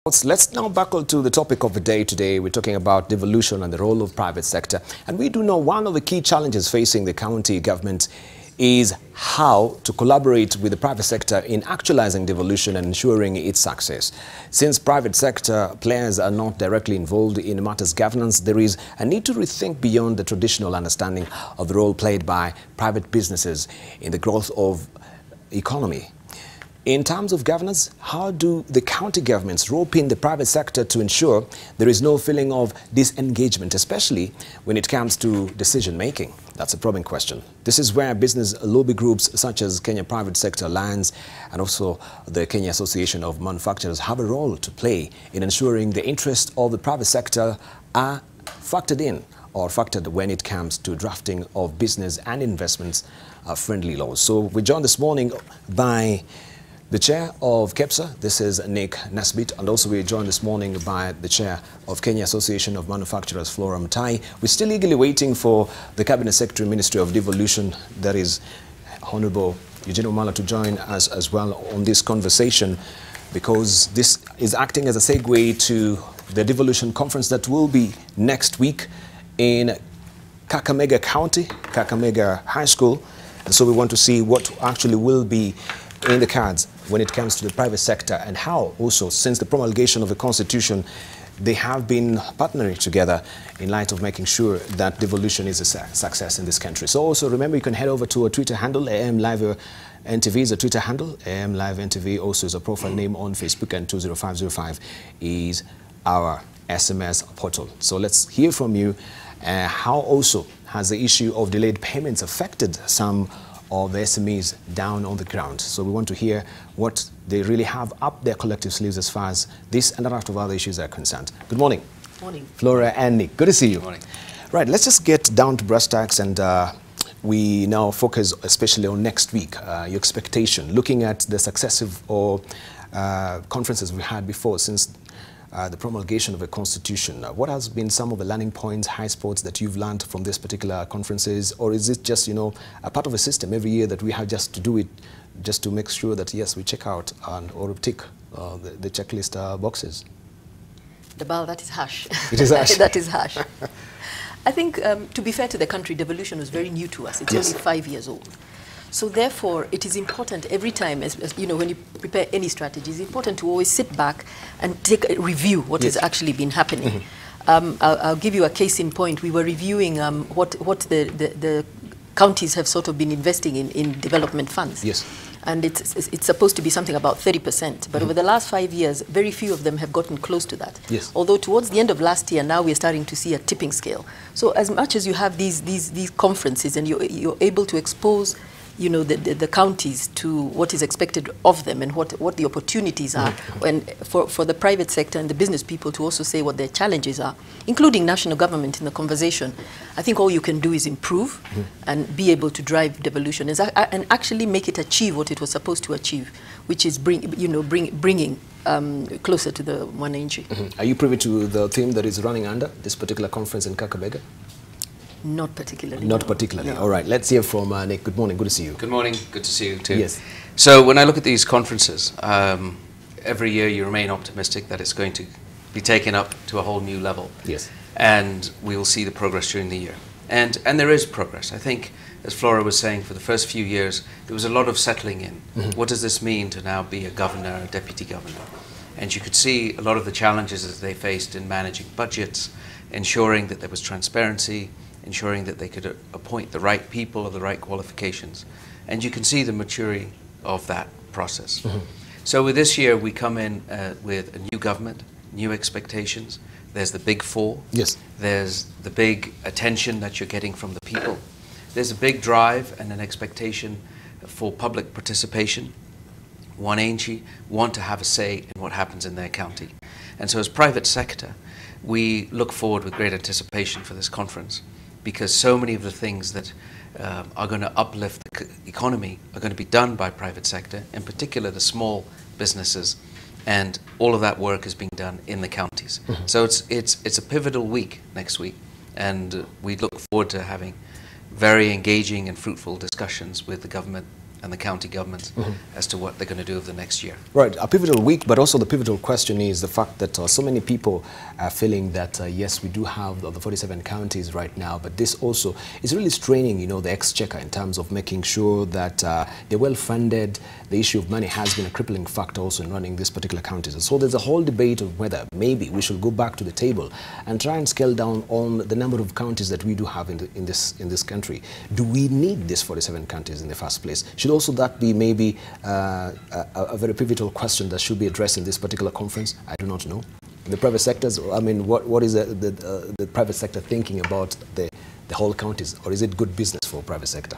Let's now buckle to the topic of the day today. We're talking about devolution and the role of private sector. And we do know one of the key challenges facing the county government is how to collaborate with the private sector in actualizing devolution and ensuring its success. Since private sector players are not directly involved in matters governance, there is a need to rethink beyond the traditional understanding of the role played by private businesses in the growth of economy. In terms of governance, how do the county governments rope in the private sector to ensure there is no feeling of disengagement, especially when it comes to decision making? That's a probing question. This is where business lobby groups such as Kenya Private Sector Alliance and also the Kenya Association of Manufacturers have a role to play in ensuring the interests of the private sector are factored in or factored when it comes to drafting of business and investments friendly laws. So we're joined this morning by the chair of KEPSA, this is Nick Nesbitt, and also we're joined this morning by the chair of Kenya Association of Manufacturers, Flora Mutahi. We're still eagerly waiting for the Cabinet Secretary, Ministry of Devolution, that is Honorable Eugene Omala, to join us as well on this conversation, because this is acting as a segue to the devolution conference that will be next week in Kakamega County, Kakamega High School. And so we want to see what actually will be in the cards when it comes to the private sector, and how also, since the promulgation of the Constitution, they have been partnering together in light of making sure that devolution is a success in this country. So also remember, you can head over to our Twitter handle. AM Live NTV is a Twitter handle. AM Live NTV also is a profile name on Facebook, and 20505 is our SMS portal. So let's hear from you. How also has the issue of delayed payments affected some of the SMEs down on the ground? So we want to hear what they really have up their collective sleeves as far as this and a lot of other issues are concerned. Good morning. Morning. Flora and Nick, good to see you. Good morning. Right, let's just get down to brass tacks, and we now focus especially on next week, your expectation, looking at the successive conferences we had before since the promulgation of a constitution. What has been some of the learning points, high spots that you've learned from this particular conferences? Or is it just, a part of a system every year that we have just to do it, just to make sure that, yes, we check out or tick the checklist boxes? Debarl, that is harsh. It is harsh. That is harsh. I think, to be fair to the country, devolution was very new to us. It's only 5 years old. So therefore, it is important every time, as when you prepare any strategy, it's important to always sit back and take a review what has actually been happening. I'll give you a case in point. We were reviewing what the counties have sort of been investing in development funds. Yes. And it's supposed to be something about 30%. But over the last 5 years, very few of them have gotten close to that. Yes. Although towards the end of last year, now we're starting to see a tipping scale. So as much as you have these conferences and you're able to expose the counties to what is expected of them and what the opportunities are, and for the private sector and the business people to also say what their challenges are, including national government in the conversation. I think all you can do is improve and be able to drive devolution and actually make it achieve what it was supposed to achieve, which is bringing closer to the wananchi. Are you privy to the theme that is running under this particular conference in Kakamega? Not particularly. Not particularly. No. All right. Let's hear from Nick. Good morning. Good to see you. Good morning. Good to see you too. Yes. So when I look at these conferences, every year you remain optimistic that it's going to be taken up to a whole new level. Yes. And we will see the progress during the year. And there is progress. I think, as Flora was saying, for the first few years, there was a lot of settling in. What does this mean to now be a governor, a deputy governor? And you could see a lot of the challenges that they faced in managing budgets, ensuring that there was transparency, ensuring that they could appoint the right people of the right qualifications. And you can see the maturity of that process. So with this year, we come in with a new government, new expectations. There's the big four. Yes. There's the big attention that you're getting from the people. There's a big drive and an expectation for public participation. Wananchi want to have a say in what happens in their county. And so as private sector, we look forward with great anticipation for this conference, because so many of the things that are going to uplift the economy are going to be done by private sector, in particular the small businesses, and all of that work is being done in the counties. So it's a pivotal week next week, and we look forward to having very engaging and fruitful discussions with the government and the county governments as to what they're going to do over the next year. Right, a pivotal week, but also the pivotal question is the fact that so many people are feeling that, yes, we do have the 47 counties right now, but this also is really straining, you know, the exchequer in terms of making sure that they're well funded. The issue of money has been a crippling factor also in running these particular counties. And so there's a whole debate of whether maybe we should go back to the table and try and scale down on the number of counties that we do have in this country. Do we need these 47 counties in the first place? Should also that be maybe a very pivotal question that should be addressed in this particular conference? I do not know. The private sectors, I mean, what is the private sector thinking about the whole counties, or is it good business for private sector?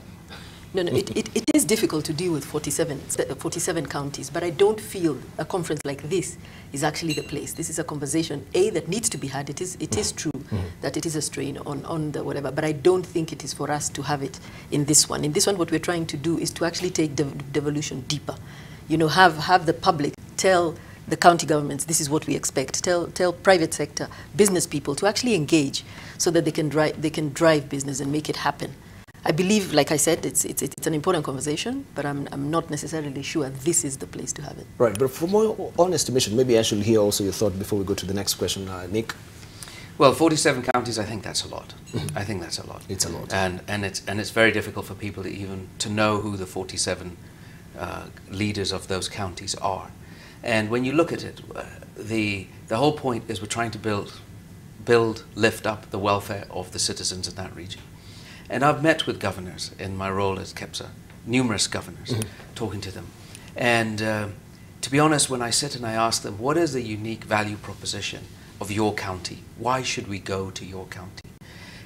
No, it is difficult to deal with 47 counties, but I don't feel a conference like this is actually the place. This is a conversation, that needs to be had. It is true that it is a strain on the whatever, but I don't think it is for us to have it in this one. In this one, what we're trying to do is to actually take devolution deeper. You know, have the public tell the county governments, this is what we expect. Tell private sector, business people to actually engage so that they can drive business and make it happen. I believe, like I said, it's an important conversation, but I'm not necessarily sure this is the place to have it. Right, but from my own estimation, maybe I should hear also your thought before we go to the next question, Nick. Well, 47 counties, I think that's a lot. I think that's a lot. It's a lot. And it's very difficult for people to know who the 47 leaders of those counties are. And when you look at it, the whole point is we're trying to lift up the welfare of the citizens in that region. And I've met with governors in my role as KEPSA, numerous governors, talking to them. And to be honest, when I sit and I ask them, what is the unique value proposition of your county? Why should we go to your county?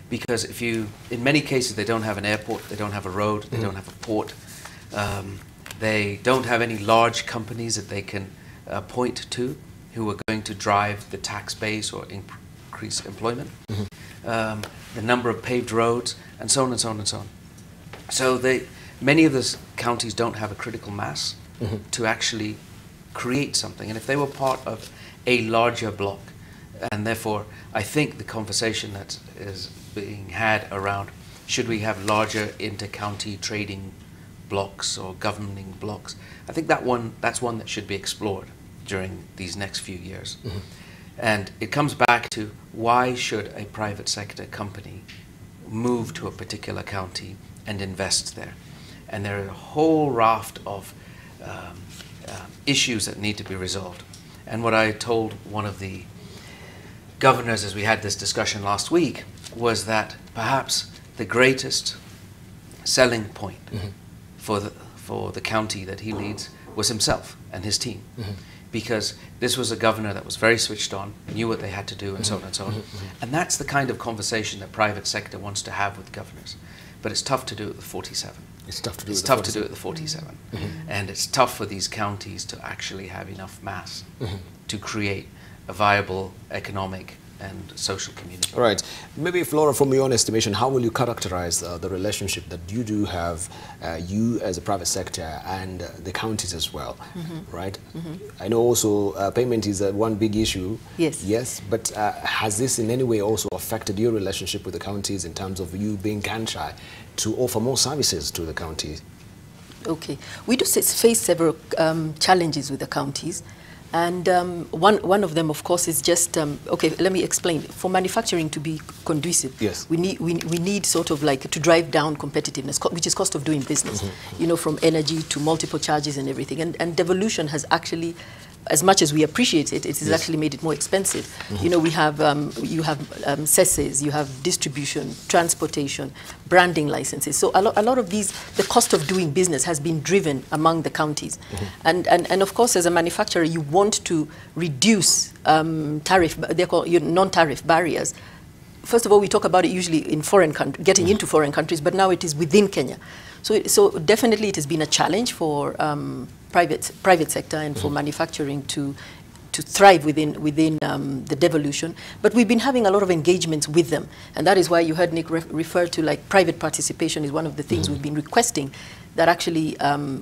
Because in many cases, they don't have an airport, they don't have a road, they don't have a port, they don't have any large companies that they can point to who are going to drive the tax base or increase employment. The number of paved roads, and so on and so on and so on. So many of the counties don't have a critical mass to actually create something. And if they were part of a larger block, and therefore I think the conversation that is being had around should we have larger inter-county trading blocks or governing blocks, I think that's one that should be explored during these next few years. And it comes back to, why should a private sector company move to a particular county and invest there? And there are a whole raft of issues that need to be resolved. And what I told one of the governors as we had this discussion last week was that perhaps the greatest selling point for the county that he leads was himself and his team. Because this was a governor that was very switched on, knew what they had to do, and so on and so on. And that's the kind of conversation that private sector wants to have with governors. But it's tough to do at the 47. It's tough to do at the 47. And it's tough for these counties to actually have enough mass to create a viable economic and social community. All right. Maybe, Flora, from your own estimation, how will you characterize the relationship that you do have, you as a private sector and the counties as well, right? I know also payment is one big issue. Yes. Yes, but has this in any way also affected your relationship with the counties in terms of you being gun-shy to offer more services to the counties? Okay. We do face several challenges with the counties. And one of them, of course, is just, okay, let me explain. For manufacturing to be conducive, yes, we need sort of like to drive down competitiveness, which is cost of doing business, you know, from energy to multiple charges and everything. And devolution has actually, as much as we appreciate it, it has actually made it more expensive. You know, you have cesses, you have distribution, transportation, branding licenses. So a lot of these, the cost of doing business has been driven among the counties. And of course, as a manufacturer, you want to reduce they're called non-tariff barriers. First of all, we talk about it usually in foreign countries, getting into foreign countries, but now it is within Kenya. So definitely it has been a challenge for private sector and for manufacturing to thrive within the devolution. But we've been having a lot of engagements with them, and that is why you heard Nick refer to, like, private participation is one of the things we've been requesting that actually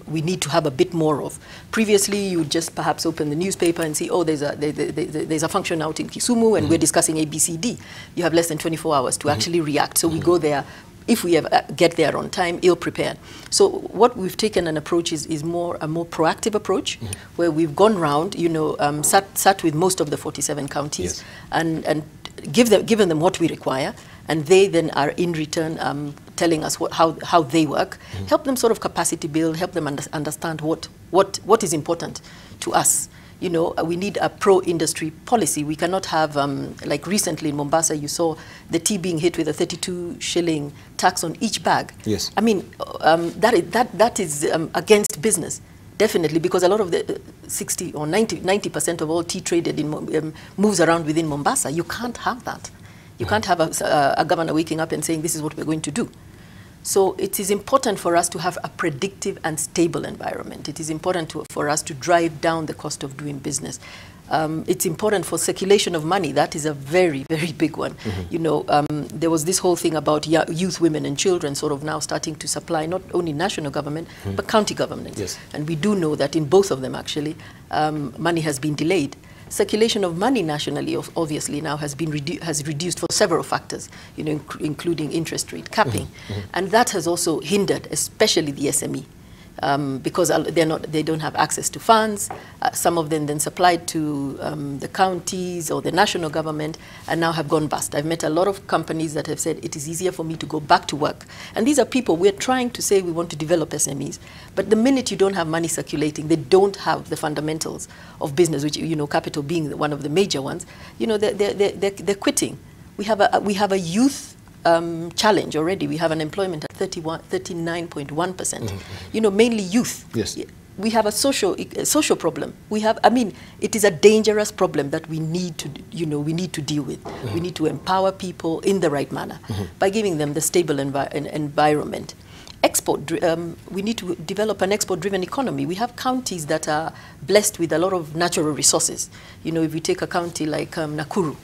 we need to have a bit more of. Previously, you would just perhaps open the newspaper and see, oh, there's a function out in Kisumu and we're discussing ABCD. You have less than 24 hours to actually react. So we go there if we ever get there on time, ill-prepared. So what we've taken an approach is a more proactive approach, where we've gone round, you know, sat with most of the 47 counties, and given them what we require, and they then are in return telling us how they work, help them sort of capacity build, help them understand what is important to us. You know, we need a pro-industry policy. We cannot have, like recently in Mombasa, you saw the tea being hit with a 32 shilling tax on each bag. Yes. I mean, that is against business, definitely, because a lot of the 60 or 90% of all tea traded in moves around within Mombasa. You can't have that. You can't have a governor waking up and saying, this is what we're going to do. So it is important for us to have a predictive and stable environment. It is important for us to drive down the cost of doing business. It's important for circulation of money. That is a very, very big one. You know, there was this whole thing about youth, women and children sort of now starting to supply not only national government, but county government. Yes. And we do know that in both of them, actually, money has been delayed. Circulation of money nationally, obviously, now has reduced for several factors, you know, including interest rate capping, and that has also hindered, especially the SME, because they don't have access to funds. Some of them then supplied to the counties or the national government, and now have gone bust. I've met a lot of companies that have said it is easier for me to go back to work, and these are people we're trying to say we want to develop SMEs, but the minute you don't have money circulating, they don't have the fundamentals of business, which, you know, capital being one of the major ones. You know, they're quitting. We have a youth challenge already. We have an employment at 39.1%. You know, mainly youth. Yes. We have a social problem. We have, I mean, it is a dangerous problem that we need to, you know, we need to deal with. We need to empower people in the right manner by giving them the stable environment. We need to develop an export-driven economy. We have counties that are blessed with a lot of natural resources. You know, if we take a county like Nakuru,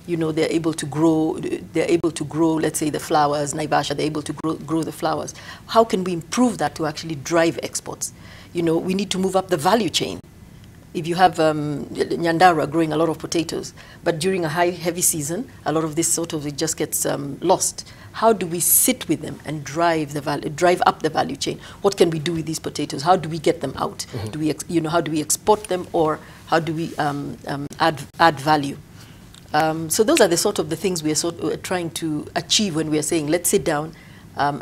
you know, they're able to grow, let's say, the flowers. Naivasha, they're able to grow the flowers. How can we improve that to actually drive exports? You know, we need to move up the value chain. If you have Nyandara growing a lot of potatoes, but during a heavy season, a lot of this sort of, it just gets lost. How do we sit with them and drive up the value chain? What can we do with these potatoes? How do we get them out? Do we, you know, how do we export them, or how do we add value? So those are the sort of the things we are trying to achieve when we are saying, let's sit down,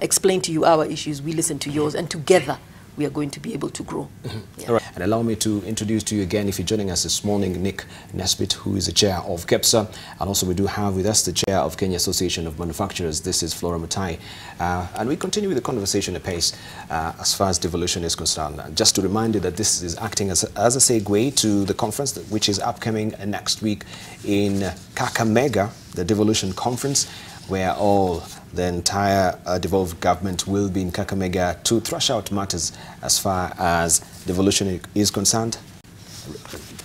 explain to you our issues, we listen to yours, and together we are going to be able to grow. Yeah. All right. And allow me to introduce to you again, if you're joining us this morning, Nick Nesbitt, who is the chair of KEPSA, and also we do have with us the chair of Kenya Association of Manufacturers. This is Flora Mutahi. And we continue with the conversation apace as far as devolution is concerned. Just to remind you that this is acting as a segue to the conference, which is upcoming next week in Kakamega, the Devolution Conference, where all the entire devolved government will be in Kakamega to thrash out matters as far as devolution is concerned,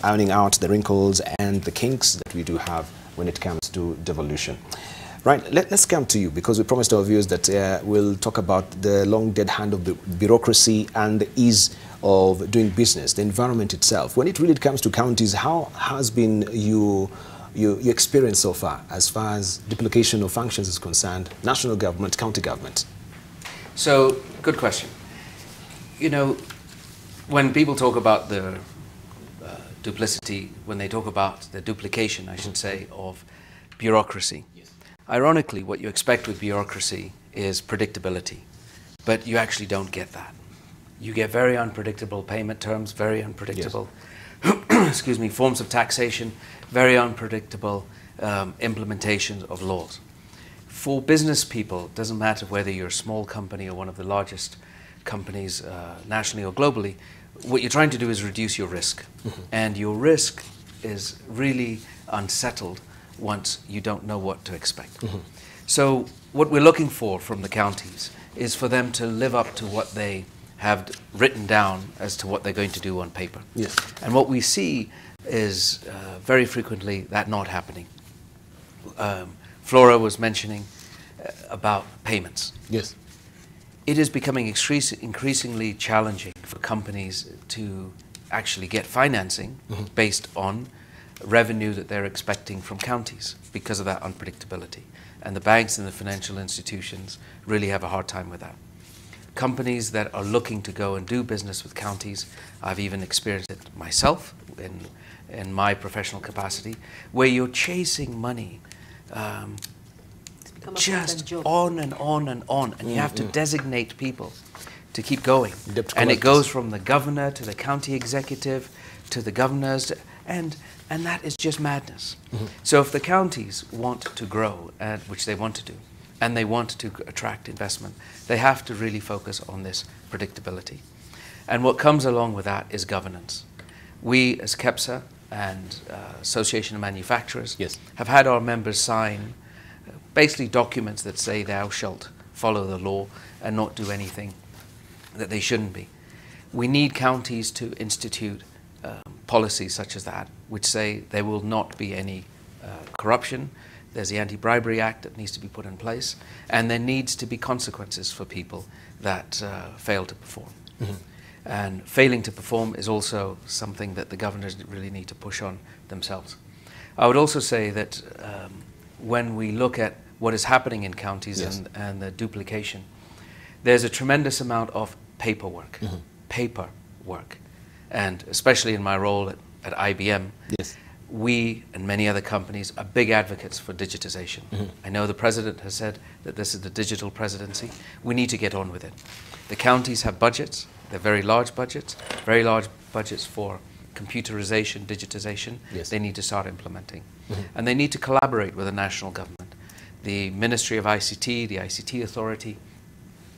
ironing out the wrinkles and the kinks that we do have when it comes to devolution. Right, let's come to you, because we promised our viewers that we'll talk about the long dead hand of the bureaucracy and the ease of doing business, the environment itself. When it really comes to counties, how has been your experience so far as duplication of functions is concerned, national government, county government? So, good question. You know, when people talk about the duplicity, when they talk about the duplication, I should say, of bureaucracy, ironically, what you expect with bureaucracy is predictability, but you actually don't get that. You get very unpredictable payment terms, very unpredictable excuse me, forms of taxation, very unpredictable implementations of laws. For business people, it doesn't matter whether you're a small company or one of the largest companies nationally or globally, what you're trying to do is reduce your risk. And your risk is really unsettled once you don't know what to expect. So what we're looking for from the counties is for them to live up to what they have written down as to what they're going to do on paper. Yes. And what we see is very frequently that not happening. Flora was mentioning about payments. Yes. It is becoming increasingly challenging for companies to actually get financing based on revenue that they're expecting from counties because of that unpredictability. And the banks and the financial institutions really have a hard time with that. Companies that are looking to go and do business with counties, I've even experienced it myself in my professional capacity, where you're chasing money just on and on and on, and you have to designate people to keep going. And it goes from the governor to the county executive to the governors, and that is just madness. So if the counties want to grow, which they want to do, and they want to attract investment, they have to really focus on this predictability. And what comes along with that is governance. We, as KEPSA and Association of Manufacturers, have had our members sign basically documents that say thou shalt follow the law and not do anything that they shouldn't be. We need counties to institute policies such as that, which say there will not be any corruption. There's the Anti-Bribery Act that needs to be put in place, and there needs to be consequences for people that fail to perform. And failing to perform is also something that the governors really need to push on themselves. I would also say that when we look at what is happening in counties and the duplication, there's a tremendous amount of paperwork, and especially in my role at IBM, we and many other companies are big advocates for digitization. I know the President has said that this is the digital presidency. We need to get on with it. The counties have budgets, they're very large budgets for computerization, digitization. They need to start implementing. And they need to collaborate with the national government. The Ministry of ICT, the ICT Authority,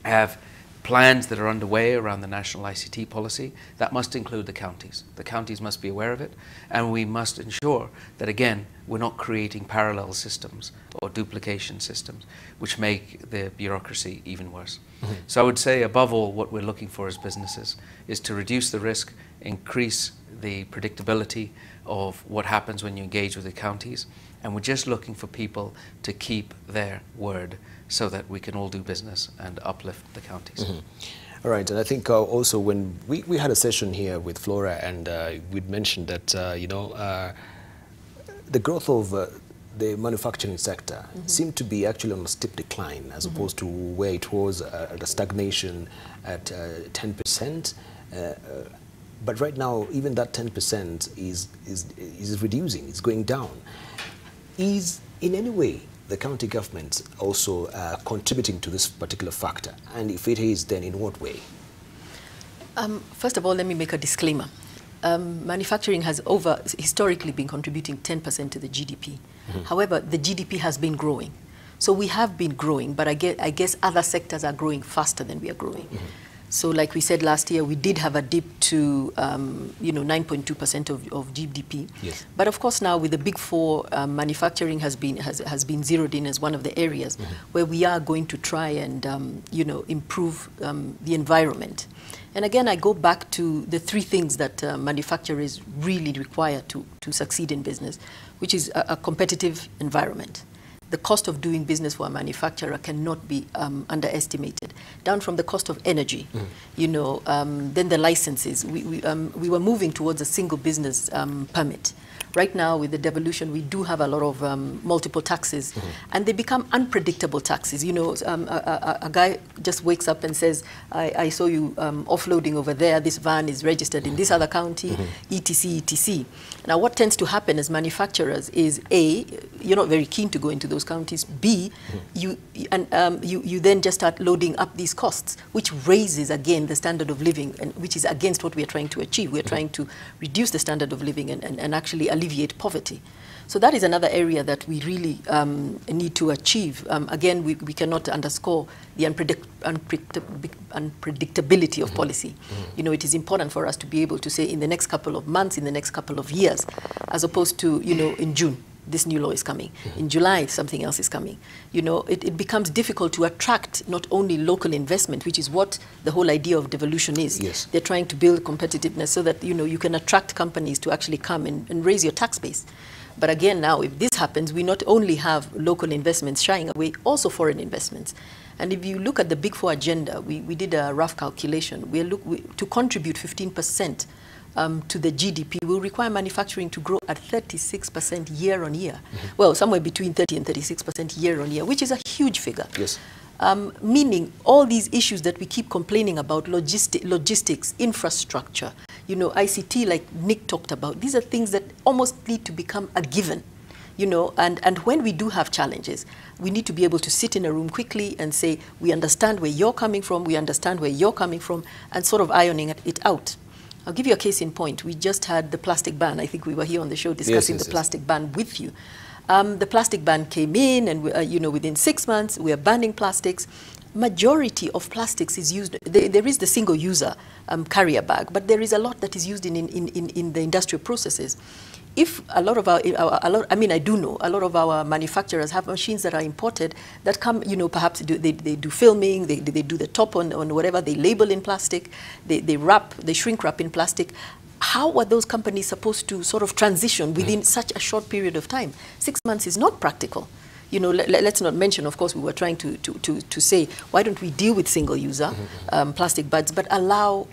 have plans that are underway around the national ICT policy. That must include the counties. The counties must be aware of it, and we must ensure that, again, we're not creating parallel systems or duplication systems which make the bureaucracy even worse. So I would say, above all, what we're looking for as businesses is to reduce the risk, increase the predictability of what happens when you engage with the counties, and we're just looking for people to keep their word so that we can all do business and uplift the counties. All right, and I think also when we had a session here with Flora, and we'd mentioned that, you know, the growth of the manufacturing sector seemed to be actually on a steep decline as opposed to where it was at a stagnation at 10%. But right now, even that 10% is reducing, it's going down. Is in any way the county government also contributing to this particular factor? And if it is, then in what way? First of all, let me make a disclaimer. Manufacturing has historically been contributing 10% to the GDP. However, the GDP has been growing. So we have been growing, but I guess other sectors are growing faster than we are growing. So like we said last year, we did have a dip to 9.2% of GDP. But of course now with the big four, manufacturing has been zeroed in as one of the areas where we are going to try and improve the environment. And again, I go back to the three things that manufacturers really require to succeed in business, which is a competitive environment. The cost of doing business for a manufacturer cannot be underestimated. Down from the cost of energy, then the licenses. We were moving towards a single business permit. Right now, with the devolution, we do have a lot of multiple taxes, and they become unpredictable taxes. A guy just wakes up and says, I saw you offloading over there, this van is registered in this other county, etc., etc. Now, what tends to happen as manufacturers is, A, you're not very keen to go into those counties, B, you then just start loading up these costs, which raises, again, the standard of living, and which is against what we are trying to achieve. We are trying to reduce the standard of living and actually alleviate poverty. So that is another area that we really need to achieve. Again, we cannot underscore the unpredictability of policy. It is important for us to be able to say in the next couple of months, in the next couple of years, as opposed to, in June, this new law is coming. In July, something else is coming. It becomes difficult to attract not only local investment, which is what the whole idea of devolution is. They're trying to build competitiveness so that, you can attract companies to actually come and raise your tax base. But again, now, if this happens, we not only have local investments shying away, also foreign investments. And if you look at the Big Four agenda, we did a rough calculation. To contribute 15% to the GDP will require manufacturing to grow at 36% year on year. Well, somewhere between 30 and 36% year on year, which is a huge figure. Yes. Meaning all these issues that we keep complaining about, logistics, infrastructure, you know, ICT, like Nick talked about, these are things that almost need to become a given, you know, and when we do have challenges, we need to be able to sit in a room quickly and say, we understand where you're coming from, we understand where you're coming from, and sort of ironing it out. I'll give you a case in point. We just had the plastic ban. I think we were here on the show discussing the plastic ban with you. The plastic ban came in, and you know, within 6 months, we are banning plastics. Majority of plastics is used. There is the single-user carrier bag, but there is a lot that is used in the industrial processes. If a lot of I do know a lot of our manufacturers have machines that are imported that come, you know, perhaps they do filming, they do the top on whatever, they label in plastic, they shrink wrap in plastic. How are those companies supposed to sort of transition within such a short period of time? 6 months is not practical. You know, let's not mention, of course, we were trying to say, why don't we deal with single-user plastic bags, but allow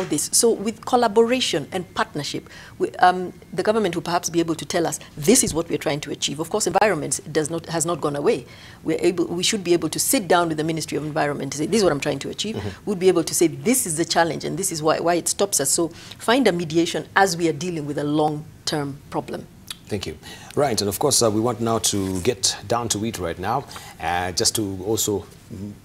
this. So with collaboration and partnership, the government will perhaps be able to tell us, this is what we're trying to achieve. Of course, environment has not gone away. We should be able to sit down with the Ministry of Environment and say, this is what I'm trying to achieve. We'll be able to say, this is the challenge, and this is why it stops us. So find a mediation as we are dealing with a long-term problem. Thank you. Right, and of course, we want now to get down to it right now, just to also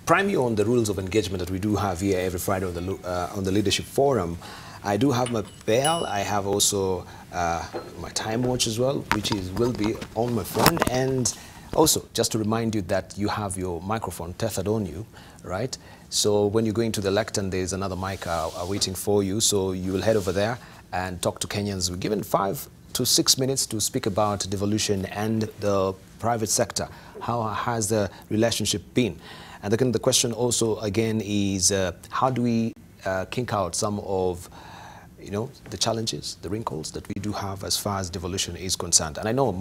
prime you on the rules of engagement that we do have here every Friday on the Leadership Forum. I do have my bell. I have also my time watch as well, which will be on my phone. And also, just to remind you that you have your microphone tethered on you, right? So when you go into the lectern, there's another mic waiting for you. So you will head over there and talk to Kenyans. We're given 5 to 6 minutes to speak about devolution and the private sector. How has the relationship been? And again, the question also again is how do we kink out some of, you know, the challenges, the wrinkles that we do have as far as devolution is concerned. And I know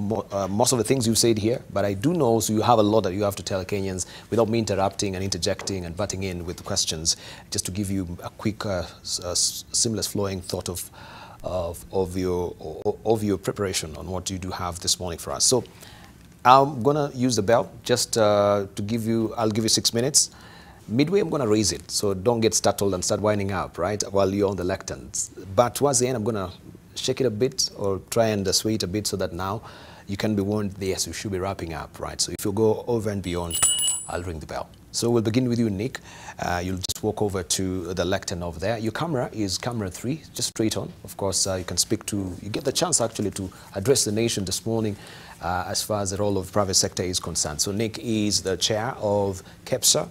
most of the things you said here, but I do know also you have a lot that you have to tell Kenyans without me interrupting and interjecting and butting in with questions, just to give you a quick, seamless flowing thought of your preparation on what you do have this morning for us. So I'm gonna use the bell just to give you, I'll give you 6 minutes. Midway, I'm gonna raise it, so don't get startled and start winding up, right, while you're on the lecterns. But towards the end, I'm gonna shake it a bit or try and sway it a bit so that now you can be warned, yes, you should be wrapping up, right? So if you go over and beyond, I'll ring the bell. So we'll begin with you, Nick. You'll just walk over to the lectern over there. Your camera is camera 3, just straight on. Of course, you can speak to, you get the chance actually to address the nation this morning as far as the role of the private sector is concerned. So Nick is the chair of KEPSA,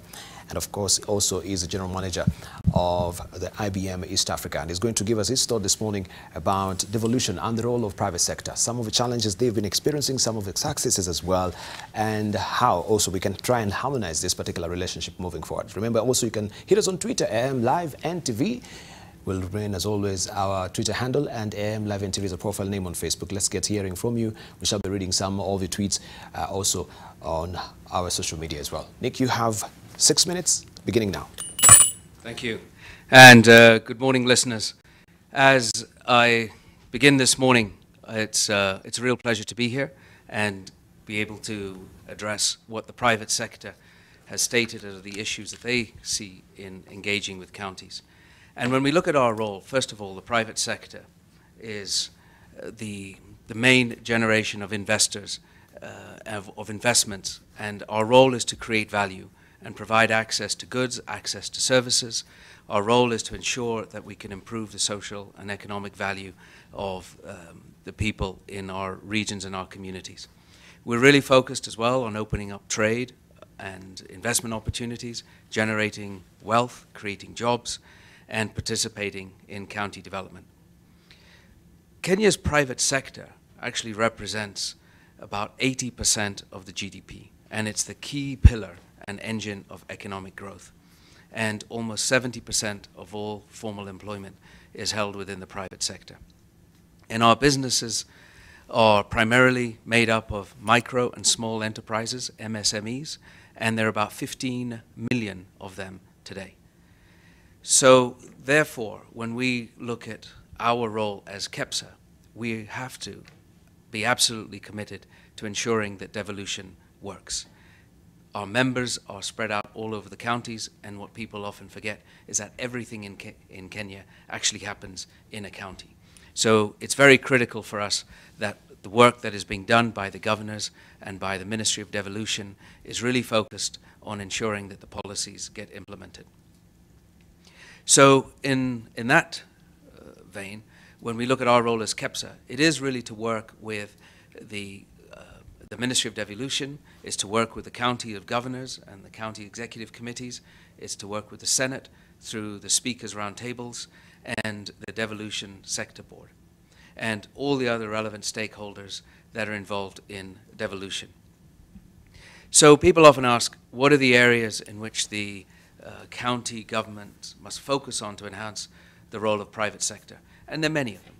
and of course also is the general manager of the IBM East Africa, and he's going to give us his thought this morning about devolution and the role of private sector, some of the challenges they've been experiencing, some of the successes as well, and how also we can try and harmonize this particular relationship moving forward. Remember also you can hit us on Twitter, AM Live NTV will remain as always our Twitter handle, and AM Live NTV is a profile name on Facebook. Let's get hearing from you. We shall be reading some of the tweets also on our social media as well. Nick, you have 6 minutes, beginning now. Thank you. And good morning, listeners. As I begin this morning, it's a real pleasure to be here and be able to address what the private sector has stated are the issues that they see in engaging with counties. And when we look at our role, first of all, the private sector is the main generation of investors, of investments, and our role is to create value and provide access to goods, access to services. Our role is to ensure that we can improve the social and economic value of the people in our regions and our communities. We're really focused as well on opening up trade and investment opportunities, generating wealth, creating jobs, and participating in county development. Kenya's private sector actually represents about 80% of the GDP, and it's the key pillar and engine of economic growth. And almost 70% of all formal employment is held within the private sector. And our businesses are primarily made up of micro and small enterprises, MSMEs, and there are about 15 million of them today. So therefore, when we look at our role as KEPSA, we have to be absolutely committed to ensuring that devolution works. Our members are spread out all over the counties, and what people often forget is that everything in Kenya actually happens in a county. So it's very critical for us that the work that is being done by the governors and by the Ministry of Devolution is really focused on ensuring that the policies get implemented. So in that vein, when we look at our role as KEPSA, it is really to work with the Ministry of Devolution, is to work with the county of governors and the county executive committees, is to work with the Senate through the speakers' roundtables and the Devolution Sector Board, and all the other relevant stakeholders that are involved in devolution. So people often ask, what are the areas in which the county government must focus on to enhance the role of private sector? And there are many of them.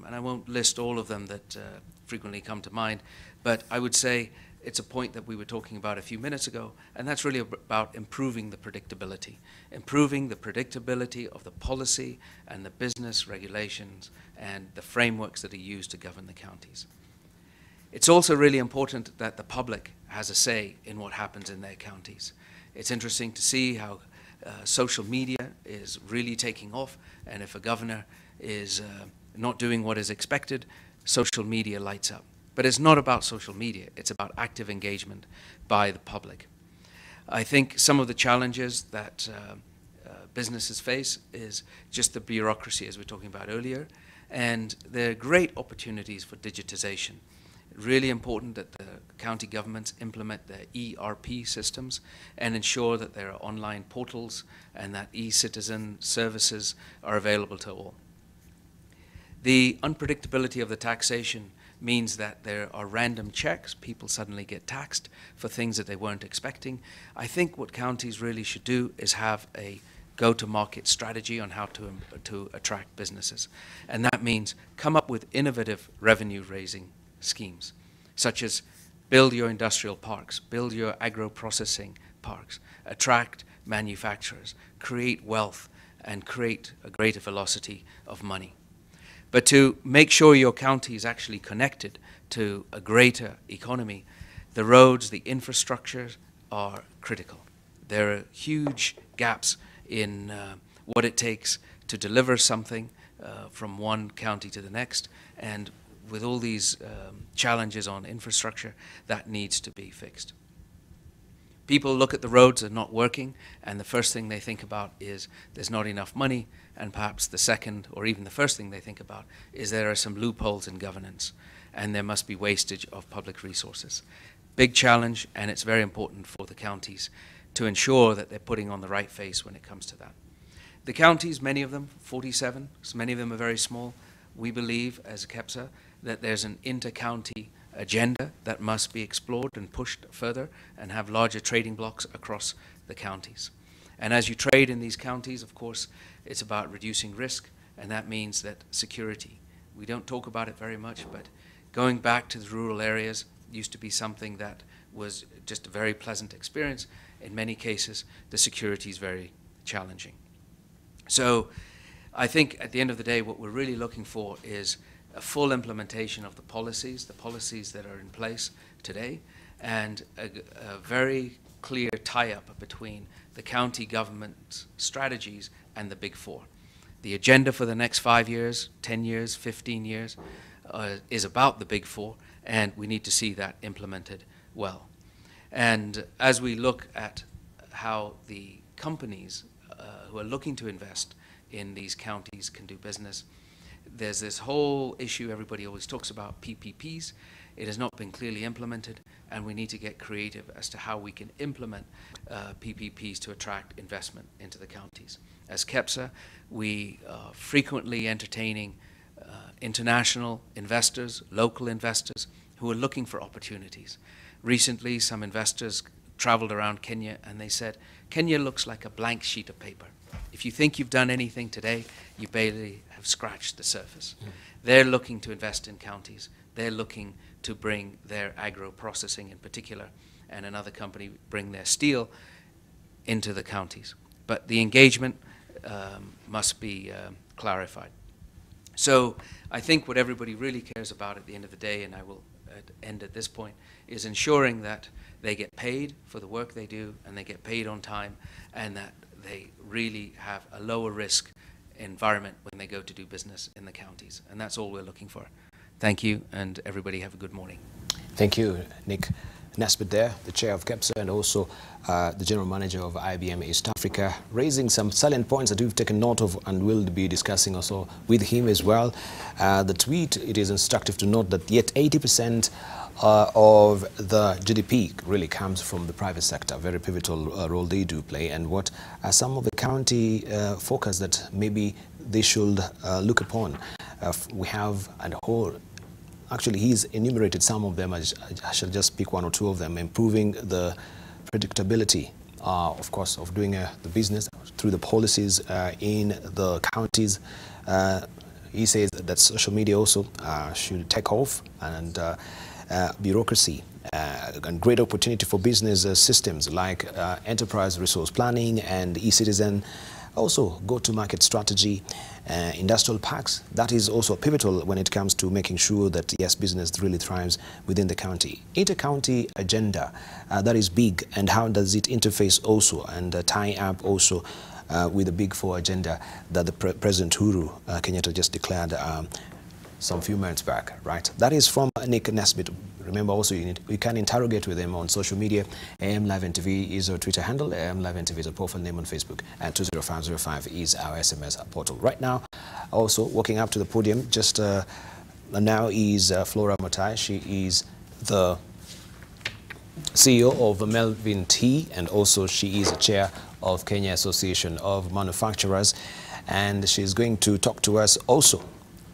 And I won't list all of them that frequently come to mind, but I would say it's a point that we were talking about a few minutes ago, and that's really about improving the predictability of the policy and the business regulations and the frameworks that are used to govern the counties. It's also really important that the public has a say in what happens in their counties. It's interesting to see how social media is really taking off, and if a governor is not doing what is expected, social media lights up. But it's not about social media, it's about active engagement by the public. I think some of the challenges that businesses face is just the bureaucracy, as we were talking about earlier, and there are great opportunities for digitization. Really important that the county governments implement their ERP systems and ensure that there are online portals and that e-citizen services are available to all. The unpredictability of the taxation means that there are random checks. People suddenly get taxed for things that they weren't expecting. I think what counties really should do is have a go-to-market strategy on how to attract businesses. And that means come up with innovative revenue-raising schemes, such as build your industrial parks, build your agro-processing parks, attract manufacturers, create wealth, and create a greater velocity of money. But to make sure your county is actually connected to a greater economy, the roads, the infrastructure are critical. There are huge gaps in what it takes to deliver something from one county to the next, and with all these challenges on infrastructure, that needs to be fixed. People look at the roads that are not working, and the first thing they think about is there's not enough money, and perhaps the second or even the first thing they think about is there are some loopholes in governance, and there must be wastage of public resources. Big challenge, and it's very important for the counties to ensure that they're putting on the right face when it comes to that. The counties, many of them, 47, so many of them are very small. We believe as KEPSA that there's an inter-county agenda that must be explored and pushed further and have larger trading blocks across the counties. And as you trade in these counties, of course, it's about reducing risk, and that means that security. We don't talk about it very much, but going back to the rural areas used to be something that was just a very pleasant experience. In many cases, the security is very challenging. So I think at the end of the day, what we're really looking for is a full implementation of the policies that are in place today, and a very clear tie-up between the county government strategies and the Big Four. The agenda for the next 5 years, 10 years, 15 years is about the Big Four, and we need to see that implemented well. And as we look at how the companies who are looking to invest in these counties can do business, there's this whole issue everybody always talks about, PPPs. It has not been clearly implemented, and we need to get creative as to how we can implement PPPs to attract investment into the counties. As KEPSA, we are frequently entertaining international investors, local investors, who are looking for opportunities. Recently, some investors traveled around Kenya, and they said, Kenya looks like a blank sheet of paper. If you think you've done anything today, you barely have scratched the surface. They're looking to invest in counties. They're looking to bring their agro-processing in particular, and another company bring their steel into the counties. But the engagement must be clarified. So I think what everybody really cares about at the end of the day, and I will end at this point, is ensuring that they get paid for the work they do and they get paid on time, and that they really have a lower risk environment when they go to do business in the counties. And that's all we're looking for. Thank you, and everybody have a good morning. Thank you, Nick. Nesbitt there, the chair of KEPSA and also the general manager of IBM East Africa, raising some salient points that we've taken note of and will be discussing also with him as well. The tweet, it is instructive to note that yet 80% of the GDP really comes from the private sector, very pivotal role they do play, and what are some of the county focus that maybe they should look upon. We have a whole. Actually, he's enumerated some of them. I shall just pick one or two of them. Improving the predictability, of course, of doing the business through the policies in the counties. He says that social media also should take off, and bureaucracy, and great opportunity for business systems like enterprise resource planning and e-citizen. Also, go-to-market strategy, industrial parks. That is also pivotal when it comes to making sure that, yes, business really thrives within the county. Inter-county agenda, that is big, and how does it interface also and tie up also with the Big Four agenda that the President Uhuru Kenyatta just declared some few months back, right? That is from Nick Nesbitt. Remember also you can interrogate with him on social media. AM Live NTV is our Twitter handle. AM Live NTV is our profile name on Facebook. And 20505 is our SMS portal. Right now, also walking up to the podium, just now is Flora Mutahi. She is the CEO of Melvin Tea, and also she is a chair of Kenya Association of Manufacturers. And she's going to talk to us also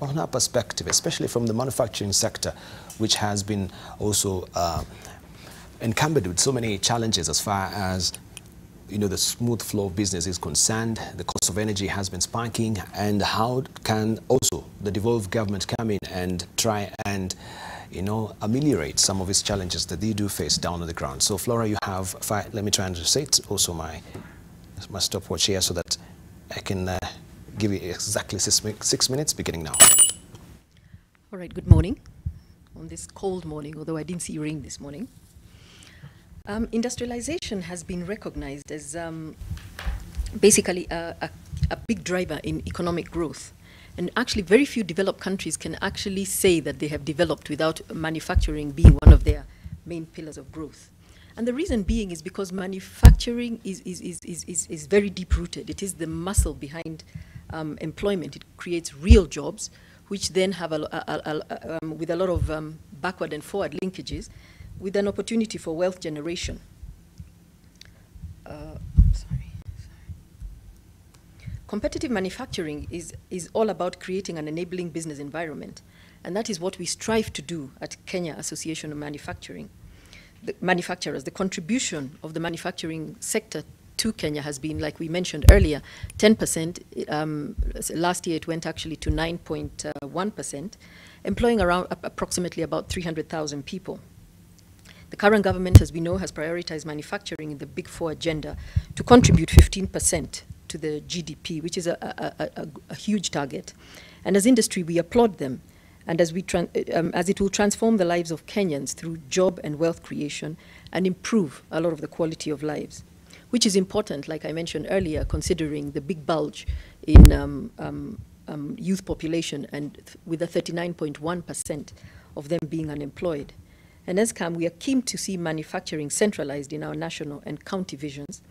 on her perspective, especially from the manufacturing sector, which has been also encumbered with so many challenges as far as, you know, the smooth flow of business is concerned. The cost of energy has been spiking, and how can also the devolved government come in and try and, you know, ameliorate some of its challenges that they do face down on the ground. So Flora, you have five. Let me try and set also my stopwatch here so that I can give you exactly 6 minutes beginning now. All right, good morning. On this cold morning, although I didn't see rain this morning. Industrialization has been recognized as basically a big driver in economic growth. And actually very few developed countries can actually say that they have developed without manufacturing being one of their main pillars of growth. And the reason being is because manufacturing is very deep-rooted. It is the muscle behind employment. It creates real jobs, which then have with a lot of backward and forward linkages, with an opportunity for wealth generation. Competitive manufacturing is all about creating an enabling business environment, and that is what we strive to do at Kenya Association of Manufacturers. The contribution of the manufacturing sector to Kenya has been, like we mentioned earlier, 10%. Last year it went actually to 9.1%, employing around approximately about 300,000 people. The current government, as we know, has prioritized manufacturing in the Big Four agenda to contribute 15% to the GDP, which is a huge target. And as industry, we applaud them, and as it will transform the lives of Kenyans through job and wealth creation and improve a lot of the quality of lives, which is important, like I mentioned earlier, considering the big bulge in youth population, and with a 39.1% of them being unemployed. And as CAM, we are keen to see manufacturing centralized in our national and county visions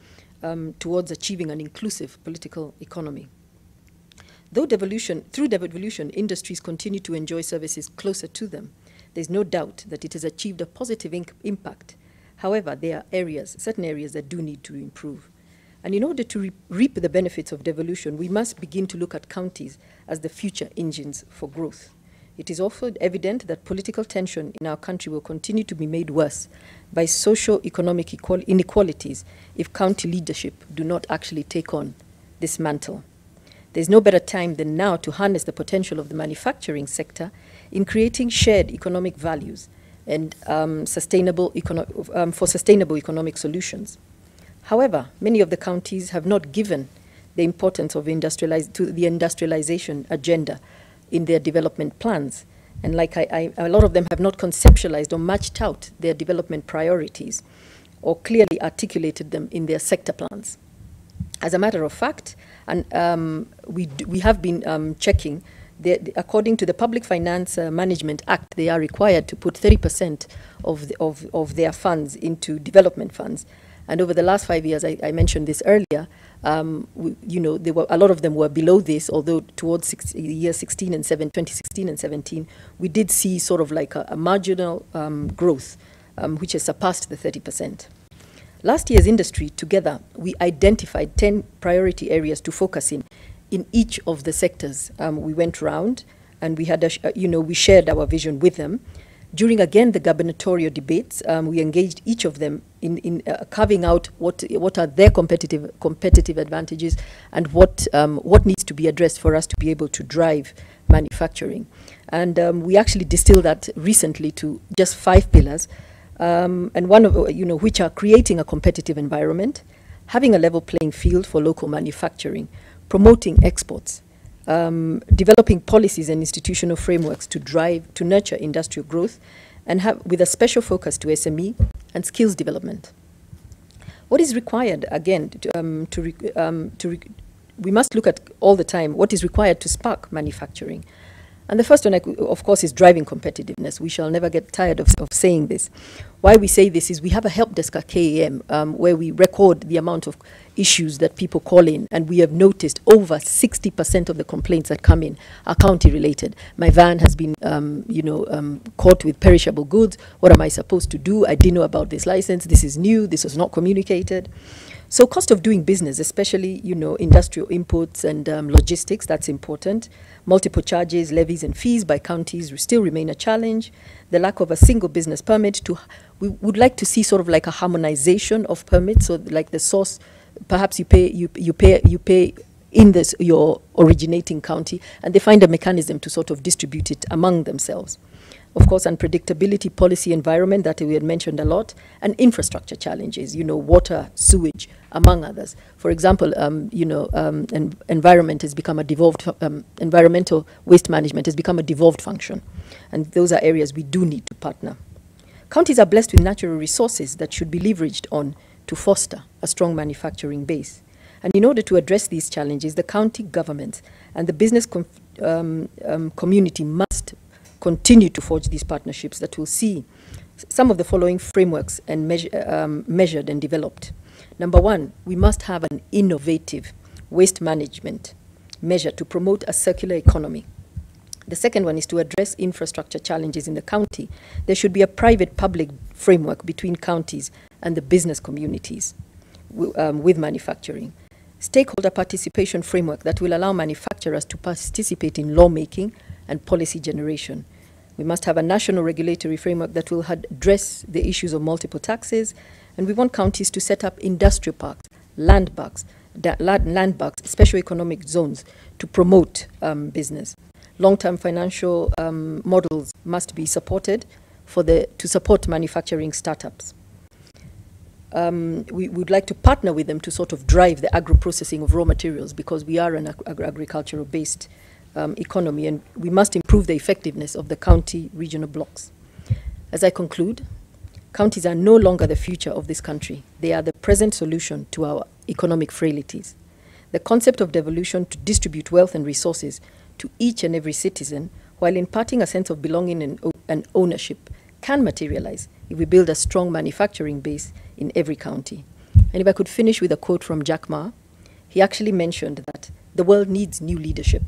towards achieving an inclusive political economy. Through devolution, industries continue to enjoy services closer to them. There's no doubt that it has achieved a positive impact. However, there are certain areas that do need to improve. And in order to reap the benefits of devolution, we must begin to look at counties as the future engines for growth. It is also evident that political tension in our country will continue to be made worse by socio-economic inequalities if county leadership do not actually take on this mantle. There's no better time than now to harness the potential of the manufacturing sector in creating shared economic values and sustainable economic solutions. However, many of the counties have not given the importance of the industrialization agenda in their development plans. And like a lot of them have not conceptualized or matched out their development priorities or clearly articulated them in their sector plans. As a matter of fact, and we have been checking, according to the Public Finance Management Act, they are required to put 30% of their funds into development funds. And over the last 5 years, I mentioned this earlier, a lot of them were below this, although towards year 2016 and 17, we did see sort of like a marginal growth, which has surpassed the 30%. Last year's industry, together, we identified 10 priority areas to focus in each of the sectors. We went round and we had, we shared our vision with them. During, again, the gubernatorial debates, we engaged each of them in carving out what are their competitive advantages and what needs to be addressed for us to be able to drive manufacturing. And we actually distilled that recently to just 5 pillars, and one of which are creating a competitive environment, having a level playing field for local manufacturing, promoting exports, developing policies and institutional frameworks to nurture industrial growth, and with a special focus to SME and skills development. What is required, again, we must look at all the time what is required to spark manufacturing. And the first one, of course, is driving competitiveness. We shall never get tired of saying this. Why we say this is we have a help desk at KAM where we record the amount of issues that people call in, and we have noticed over 60% of the complaints that come in are county related. My van has been, caught with perishable goods. What am I supposed to do? I didn't know about this license. This is new. This was not communicated. So cost of doing business, especially, industrial inputs and logistics, that's important. Multiple charges, levies and fees by counties still remain a challenge. The lack of a single business permit. We would like to see sort of like a harmonization of permits. So like the source, perhaps you pay in your originating county, and they find a mechanism to sort of distribute it among themselves. Of course, unpredictability, policy environment that we had mentioned a lot, and infrastructure challenges, water, sewage, among others. For example, environment has become a devolved, environmental waste management has become a devolved function. And those are areas we do need to partner. Counties are blessed with natural resources that should be leveraged on to foster a strong manufacturing base. And in order to address these challenges, the county government and the business community must continue to forge these partnerships that will see some of the following frameworks and measured and developed. Number one, we must have an innovative waste management measure to promote a circular economy. The second one is to address infrastructure challenges in the county. There should be a private-public framework between counties and the business communities with manufacturing. Stakeholder participation framework that will allow manufacturers to participate in lawmaking and policy generation. We must have a national regulatory framework that will address the issues of multiple taxes, and we want counties to set up industrial parks, land banks, special economic zones to promote business. Long-term financial models must be supported to support manufacturing startups. We would like to partner with them to sort of drive the agro-processing of raw materials, because we are an agricultural-based economy, and we must improve the effectiveness of the county regional blocks. As I conclude, counties are no longer the future of this country. They are the present solution to our economic frailties. The concept of devolution to distribute wealth and resources to each and every citizen while imparting a sense of belonging and ownership can materialize if we build a strong manufacturing base in every county. And if I could finish with a quote from Jack Ma, he actually mentioned that the world needs new leadership,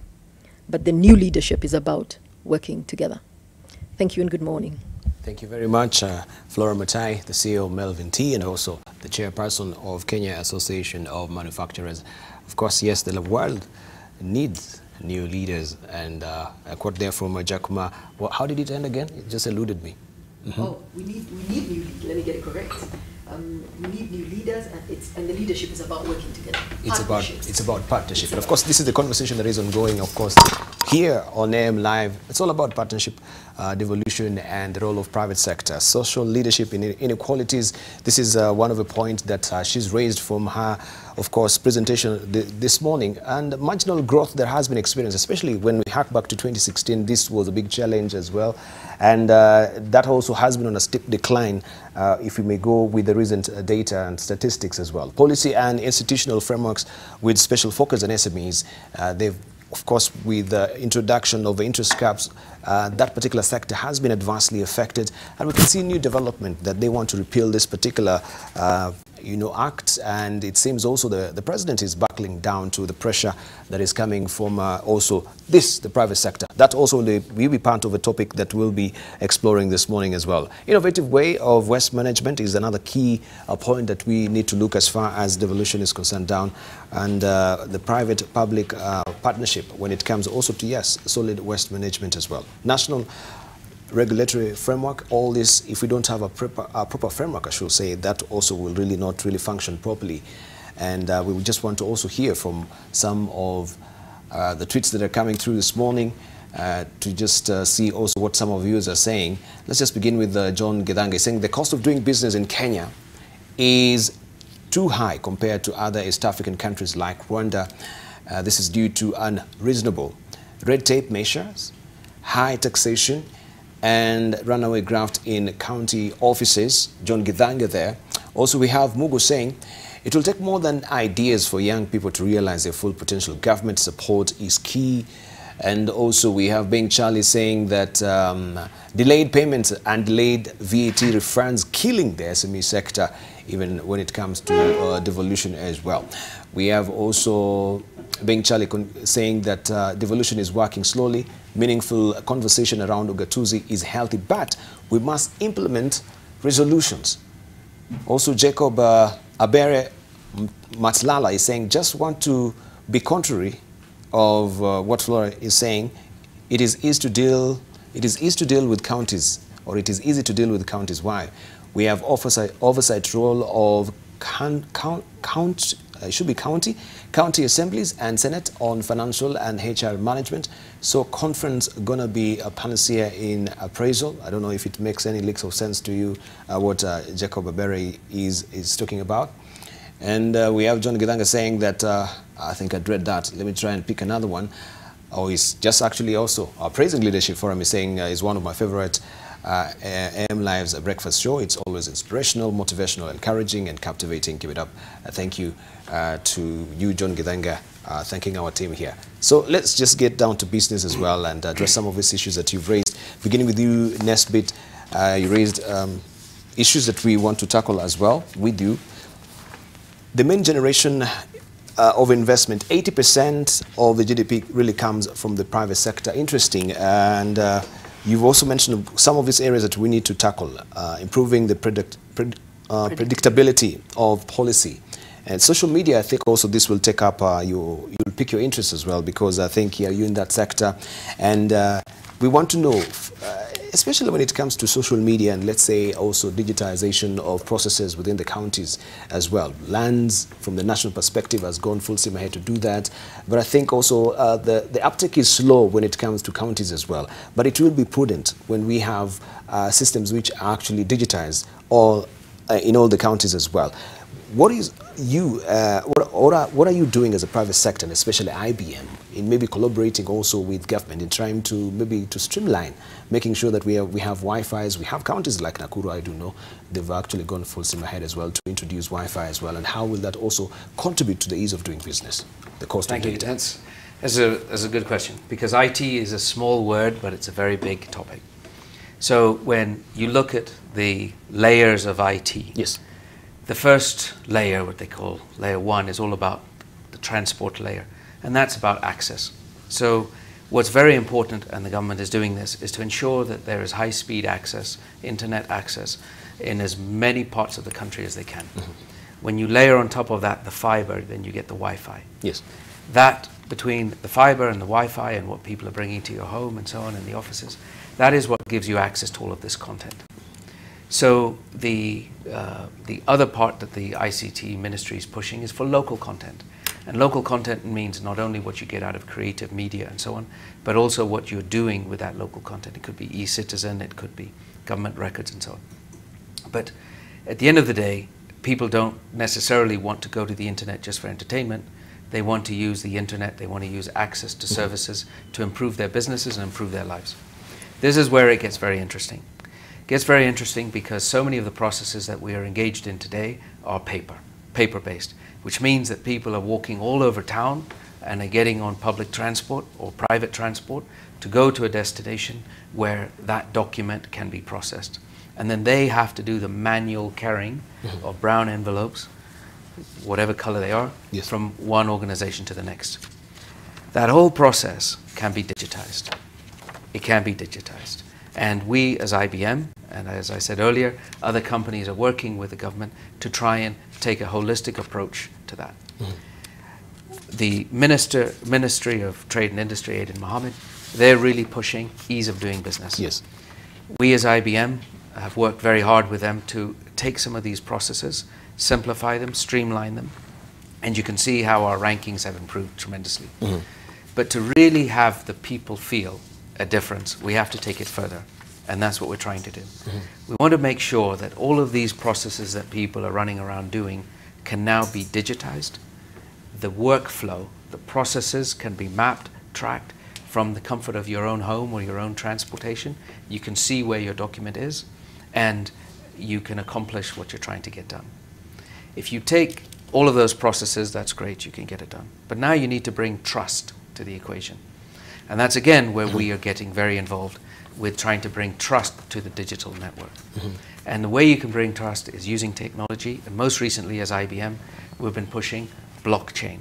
but the new leadership is about working together. Thank you and good morning. Thank you very much, Flora Mutahi, the CEO of Melvin Tea, and also the chairperson of Kenya Association of Manufacturers. Of course, yes, the world needs new leaders, and a quote there from Jack Ma. Well, how did it end again? It just eluded me. Mm-hmm. Oh, we need new leaders. Let me get it correct. We need new leaders, and the leadership is about working together. It's about partnership. And of course, this is the conversation that is ongoing, of course, here on AM Live. It's all about partnership, devolution, and the role of private sector. Social leadership in inequalities. This is one of the points that she's raised from her, of course, presentation this morning. And marginal growth that has been experienced, especially when we hark back to 2016, this was a big challenge as well. And that also has been on a steep decline, if we may go with the recent data and statistics as well. Policy and institutional frameworks with special focus on SMEs, they've, of course, with the introduction of interest caps, that particular sector has been adversely affected, and we can see new development that they want to repeal this particular act, and it seems also the president is buckling down to the pressure that is coming from also the private sector. That also will be part of a topic that we'll be exploring this morning as well. Innovative way of waste management is another key point that we need to look as far as devolution is concerned down, and the private-public partnership when it comes also to, yes, solid waste management as well. National regulatory framework, all this, if we don't have a proper framework, I should say, that also will really not really function properly. And we would just want to also hear from some of the tweets that are coming through this morning to just see also what some of you are saying. Let's just begin with John Githange saying the cost of doing business in Kenya is too high compared to other East African countries like Rwanda. This is due to unreasonable red tape measures, high taxation, and runaway graft in county offices. John Githange there. Also, we have Mugu saying, it will take more than ideas for young people to realize their full potential. Government support is key. And also we have Bing Charlie saying that delayed payments and delayed VAT refunds killing the SME sector, even when it comes to devolution as well. We have also Bing Charlie saying that devolution is working slowly. Meaningful conversation around Ugatuzi is healthy, but we must implement resolutions. Also, Jacob Abere Matlala is saying, just want to be contrary of what Flora is saying. It is easy to deal with counties, or it is easy to deal with counties. Why? We have oversight role of county assemblies and Senate on financial and HR management. So conference gonna be a panacea in appraisal. I don't know if it makes any leaks of sense to you what Jacob Abere is talking about. And we have John Githange saying that, I think I read that. Let me try and pick another one. Oh, he's just actually also praising Leadership Forum. He's saying is one of my favorite AM Live's breakfast show. It's always inspirational, motivational, encouraging, and captivating. Keep it up. Thank you to you, John Githange, thanking our team here. So let's just get down to business as well and address some of these issues that you've raised. Beginning with you, Nesbitt, you raised issues that we want to tackle as well with you. The main generation of investment, 80% of the GDP really comes from the private sector. Interesting. And you've also mentioned some of these areas that we need to tackle, improving the predictability of policy. And social media, I think also this will take up, you'll pick your interest as well, because I think you're in that sector. And we want to know, especially when it comes to social media and let's say also digitization of processes within the counties as well. Lands from the national perspective has gone full steam ahead to do that. But I think also the uptake is slow when it comes to counties as well. But it will be prudent when we have systems which are actually digitized in all the counties as well. What is what are you doing as a private sector, and especially IBM, in maybe collaborating also with government in trying to maybe to streamline, making sure that we have Wi-Fi's. We have counties like Nakuru, I do know, they've actually gone full steam ahead as well to introduce Wi-Fi as well. And how will that also contribute to the ease of doing business, the cost of data? That's a good question, because IT is a small word, but it's a very big topic. So when you look at the layers of IT, yes. The first layer, what they call layer 1, is all about the transport layer, and that's about access. So what's very important, and the government is doing this, is to ensure that there is high-speed access, internet access, in as many parts of the country as they can. Mm-hmm. When you layer on top of that the fiber, then you get the Wi-Fi. Yes. That, between the fiber and the Wi-Fi and what people are bringing to your home and so on in the offices, that is what gives you access to all of this content. So the other part that the ICT ministry is pushing is for local content. And local content means not only what you get out of creative media and so on, but also what you're doing with that local content. It could be e-citizen, it could be government records and so on. But at the end of the day, people don't necessarily want to go to the internet just for entertainment. They want to use the internet, they want to use access to services to improve their businesses and improve their lives. This is where it gets very interesting. It gets very interesting because so many of the processes that we are engaged in today are paper-based, which means that people are walking all over town and are getting on public transport or private transport to go to a destination where that document can be processed. And then they have to do the manual carrying of brown envelopes, whatever color they are, from one organization to the next. That whole process can be digitized. It can be digitized. And we as IBM, and as I said earlier, other companies are working with the government to try and take a holistic approach to that. The Ministry of Trade and Industry, Aiden Mohammed, they're really pushing ease of doing business. Yes. We as IBM have worked very hard with them to take some of these processes, simplify them, streamline them, and you can see how our rankings have improved tremendously. But to really have the people feel a difference, we have to take it further, and that's what we're trying to do. We want to make sure that all of these processes that people are running around doing can now be digitized. The workflow, the processes can be mapped, tracked from the comfort of your own home or your own transportation. You can see where your document is, and you can accomplish what you're trying to get done. If you take all of those processes, that's great, you can get it done. But now you need to bring trust to the equation. And that's again where we are getting very involved with trying to bring trust to the digital network. And the way you can bring trust is using technology, and most recently as IBM, we've been pushing blockchain.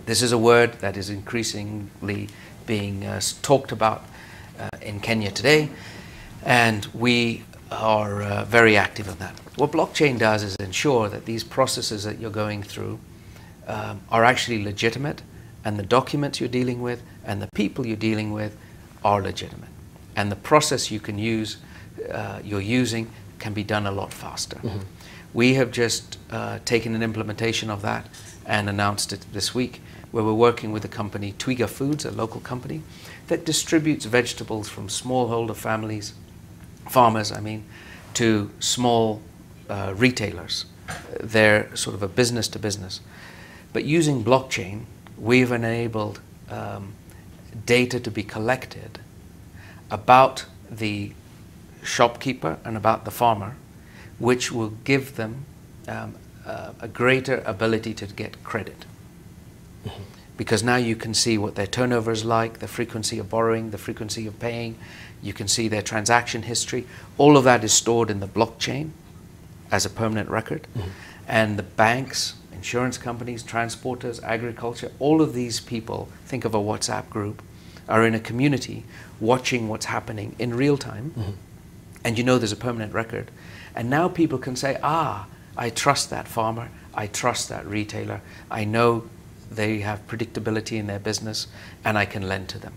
This is a word that is increasingly being talked about in Kenya today, and we are very active in that. What blockchain does is ensure that these processes that you're going through are actually legitimate, and the documents you're dealing with and the people you're dealing with are legitimate. And the process you can use, you're using, can be done a lot faster. We have just taken an implementation of that and announced it this week, where we're working with a company, Twiga Foods, a local company, that distributes vegetables from smallholder families, farmers, I mean, to small retailers. They're sort of a business to business. But using blockchain, we've enabled data to be collected about the shopkeeper and about the farmer, which will give them a greater ability to get credit. Because now you can see what their turnover is like, the frequency of borrowing, the frequency of paying. You can see their transaction history. All of that is stored in the blockchain as a permanent record. And the banks, insurance companies, transporters, agriculture, all of these people, think of a WhatsApp group, are in a community watching what's happening in real time. And you know there's a permanent record. And now people can say, ah, I trust that farmer, I trust that retailer, I know they have predictability in their business, and I can lend to them.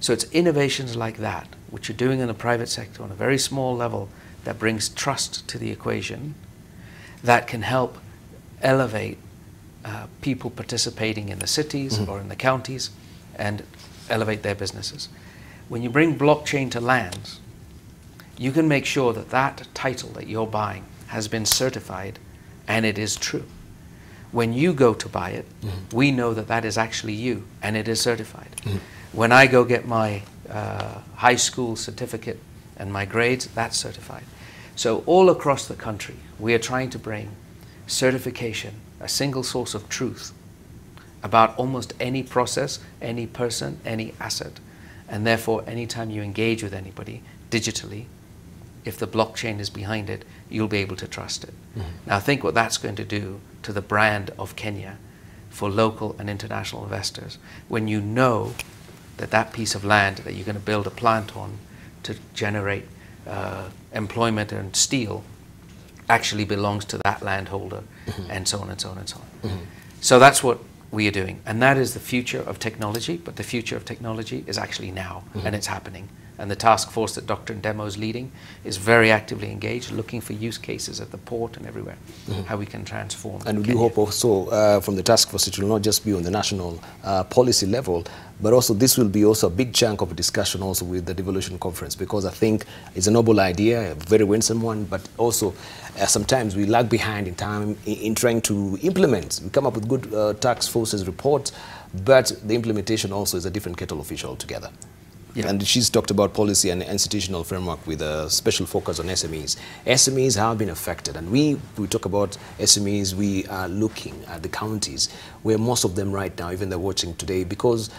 So it's innovations like that, which you're doing in the private sector on a very small level, that brings trust to the equation, that can help elevate people participating in the cities or in the counties and elevate their businesses. When you bring blockchain to lands, you can make sure that that title that you're buying has been certified and it is true. When you go to buy it, we know that that is actually you and it is certified. When I go get my high school certificate and my grades, that's certified. So all across the country, we are trying to bring certification, a single source of truth about almost any process, any person, any asset. And therefore, anytime you engage with anybody digitally, if the blockchain is behind it, you'll be able to trust it. Now think what that's going to do to the brand of Kenya for local and international investors. When you know that that piece of land that you're going to build a plant on to generate employment and steel actually belongs to that landholder, and so on and so on and so on. So that's what we are doing. And that is the future of technology, but the future of technology is actually now, and it's happening. And the task force that Dr. Ndemo is leading is very actively engaged, looking for use cases at the port and everywhere, how we can transform. And we do hope also from the task force it will not just be on the national policy level, but also this will be also a big chunk of a discussion also with the Devolution conference, because I think it's a noble idea, a very winsome one, but also sometimes we lag behind in time in trying to implement. We come up with good task forces reports, but the implementation also is a different kettle of fish altogether. Yeah. And she's talked about policy and institutional framework with a special focus on SMEs. SMEs have been affected, and we talk about SMEs, we are looking at the counties where most of them right now, even they're watching today, because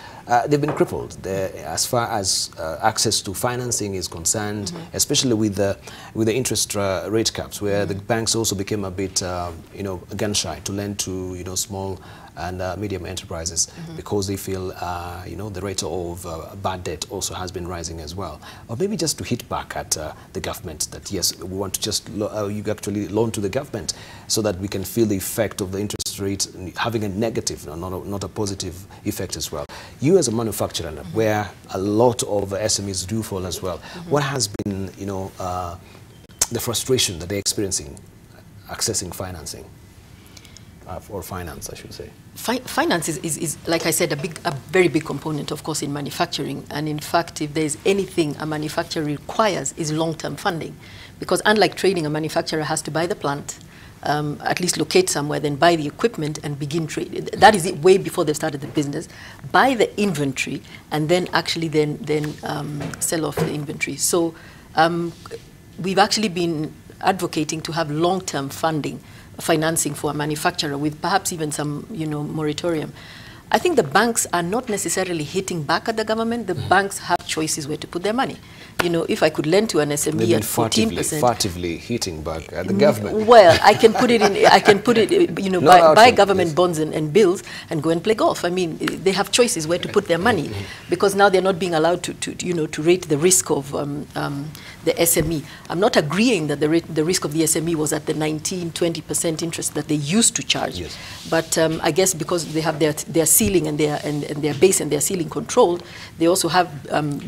they've been crippled as far as access to financing is concerned, especially with the interest rate caps, where the banks also became a bit, gun shy to lend to, small and medium enterprises, because they feel, the rate of bad debt also has been rising as well. Or maybe just to hit back at the government that, yes, we want to just, you actually loan to the government so that we can feel the effect of the interest rate having a negative, not a positive effect as well. You as a manufacturer, where a lot of SMEs do fall as well, what has been, the frustration that they're experiencing accessing financing? Or finance, I should say. Finance is, like I said, a very big component, of course, in manufacturing. And in fact, if there's anything a manufacturer requires, is long-term funding. Because unlike trading, a manufacturer has to buy the plant, at least locate somewhere, then buy the equipment and begin trade. That is it way before they've started the business. Buy the inventory and then actually then sell off the inventory. So we've actually been advocating to have long-term financing for a manufacturer with perhaps even some, moratorium. I think the banks are not necessarily hitting back at the government. The banks have choices where to put their money. If I could lend to an SME at 14%, furtively hitting back at the government. Well, I can put it buy government bonds and bills and go and play golf. I mean, they have choices where to put their money, because now they're not being allowed to rate the risk of the SME. I'm not agreeing that the risk of the SME was at the 19–20% interest that they used to charge. Yes. But I guess because they have their ceiling and their base and their ceiling controlled, they also have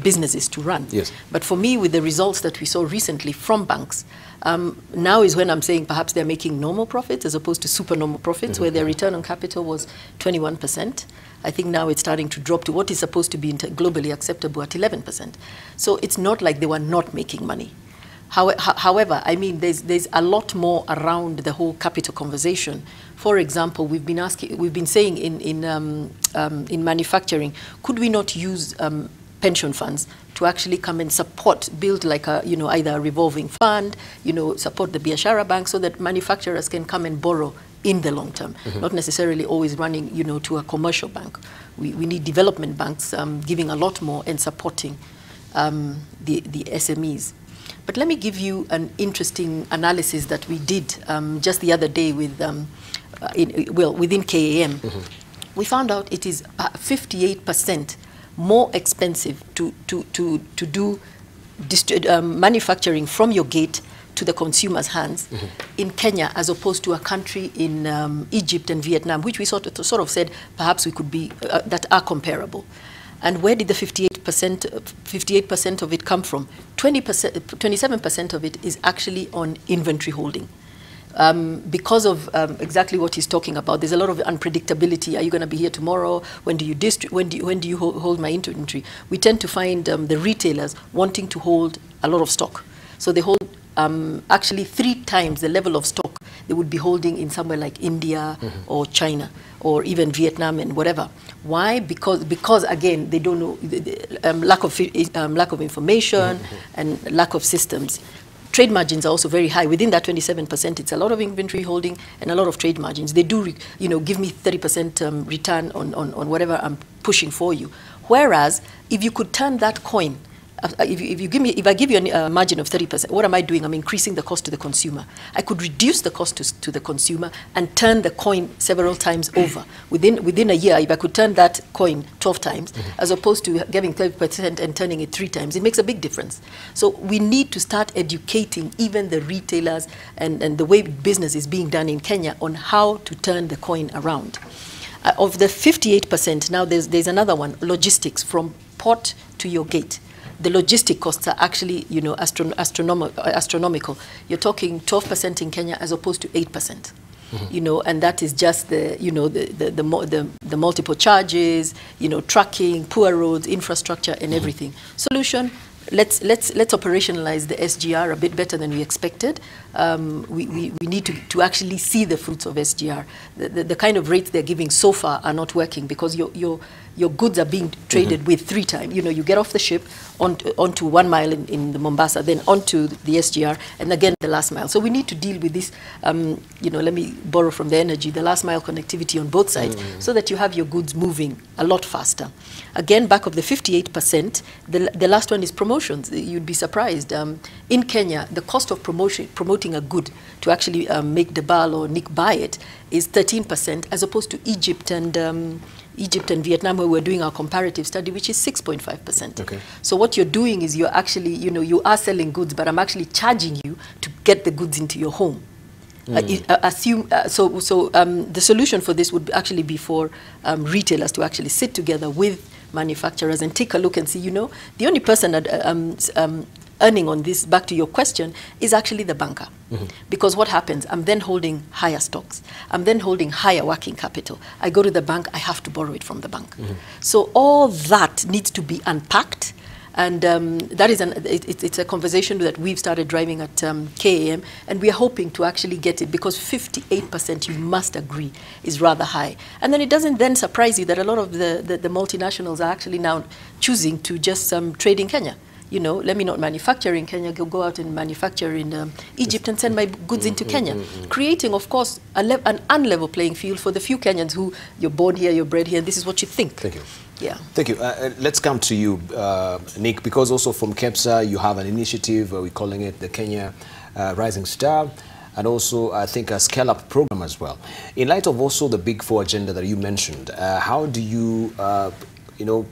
businesses to run. Yes. But for me, with the results that we saw recently from banks, now is when I'm saying perhaps they're making normal profits as opposed to super normal profits, where their return on capital was 21%. I think now it's starting to drop to what is supposed to be globally acceptable at 11%. So it's not like they were not making money. However, I mean, there's a lot more around the whole capital conversation. For example, we've been saying in manufacturing, could we not use pension funds to actually come and build like a, either a revolving fund, support the Biashara Bank, so that manufacturers can come and borrow in the long term, not necessarily always running, to a commercial bank. We need development banks giving a lot more and supporting the SMEs. But let me give you an interesting analysis that we did just the other day with, within KAM. We found out it is 58% more expensive to do manufacturing from your gate to the consumer's hands in Kenya, as opposed to a country in Egypt and Vietnam, which we sort of said perhaps we could be, that are comparable. And where did the 58% of it come from? 27% of it is actually on inventory holding. Because of exactly what he's talking about, there's a lot of unpredictability. Are you going to be here tomorrow? When do you hold my inventory? We tend to find the retailers wanting to hold a lot of stock, so they hold actually 3 times the level of stock they would be holding in somewhere like India or China or even Vietnam and whatever. Why? Because again, they don't know, lack of information and lack of systems. Trade margins are also very high. Within that 27%, it's a lot of inventory holding and a lot of trade margins. They do, give me 30% return on whatever I'm pushing for you. Whereas, if you could turn that coin, if I give you a margin of 30%, what am I doing? I'm increasing the cost to the consumer. I could reduce the cost to the consumer and turn the coin several times over. Within a year, if I could turn that coin 12 times, as opposed to giving 30% and turning it 3 times, it makes a big difference. So we need to start educating even the retailers and the way business is being done in Kenya on how to turn the coin around. Of the 58%, now there's another one, logistics from port to your gate. the logistic costs are actually, you know, astronomical. You're talking 12% in Kenya as opposed to 8%. You know, and that is just the, you know, the multiple charges, you know, trucking, poor roads, infrastructure, and everything. Solution: let's operationalize the SGR a bit better than we expected. We need to actually see the fruits of SGR. The kind of rates they're giving so far are not working, because your goods are being traded with 3 times. You know, you get off the ship onto 1 mile in the Mombasa, then onto the SGR, and again the last mile. So we need to deal with this, you know, let me borrow from the energy, the last mile connectivity on both sides, so that you have your goods moving a lot faster. Again, back of the 58%, the last one is promotions. You'd be surprised. In Kenya, the cost of promoting a good to actually make Debarl or Nick buy it is 13%, as opposed to Egypt and Vietnam, where we're doing our comparative study, which is 6.5%. Okay. So what you're doing is you're actually, you know, you are selling goods, but I'm actually charging you to get the goods into your home. The solution for this would actually be for retailers to actually sit together with manufacturers and take a look and see, you know, the only person that earning on this, back to your question, is actually the banker. Because what happens, I'm then holding higher stocks. I'm then holding higher working capital. I go to the bank, I have to borrow it from the bank. So all that needs to be unpacked. And that is it's a conversation that we've started driving at KAM, and we are hoping to actually get it, because 58%, you must agree, is rather high. And then it doesn't then surprise you that a lot of the multinationals are actually now choosing to just trade in Kenya. You know, let me not manufacture in Kenya, go out and manufacture in Egypt and send my goods into Kenya. Creating, of course, an unlevel playing field for the few Kenyans who, you're born here, you're bred here, and this is what you think. Thank you. Yeah. Thank you. Let's come to you, Nick, because also from KEPSA, you have an initiative, we're calling it the Kenya Rising Star, and also, I think, a scale-up program as well. In light of also the Big Four agenda that you mentioned, how do you, you know,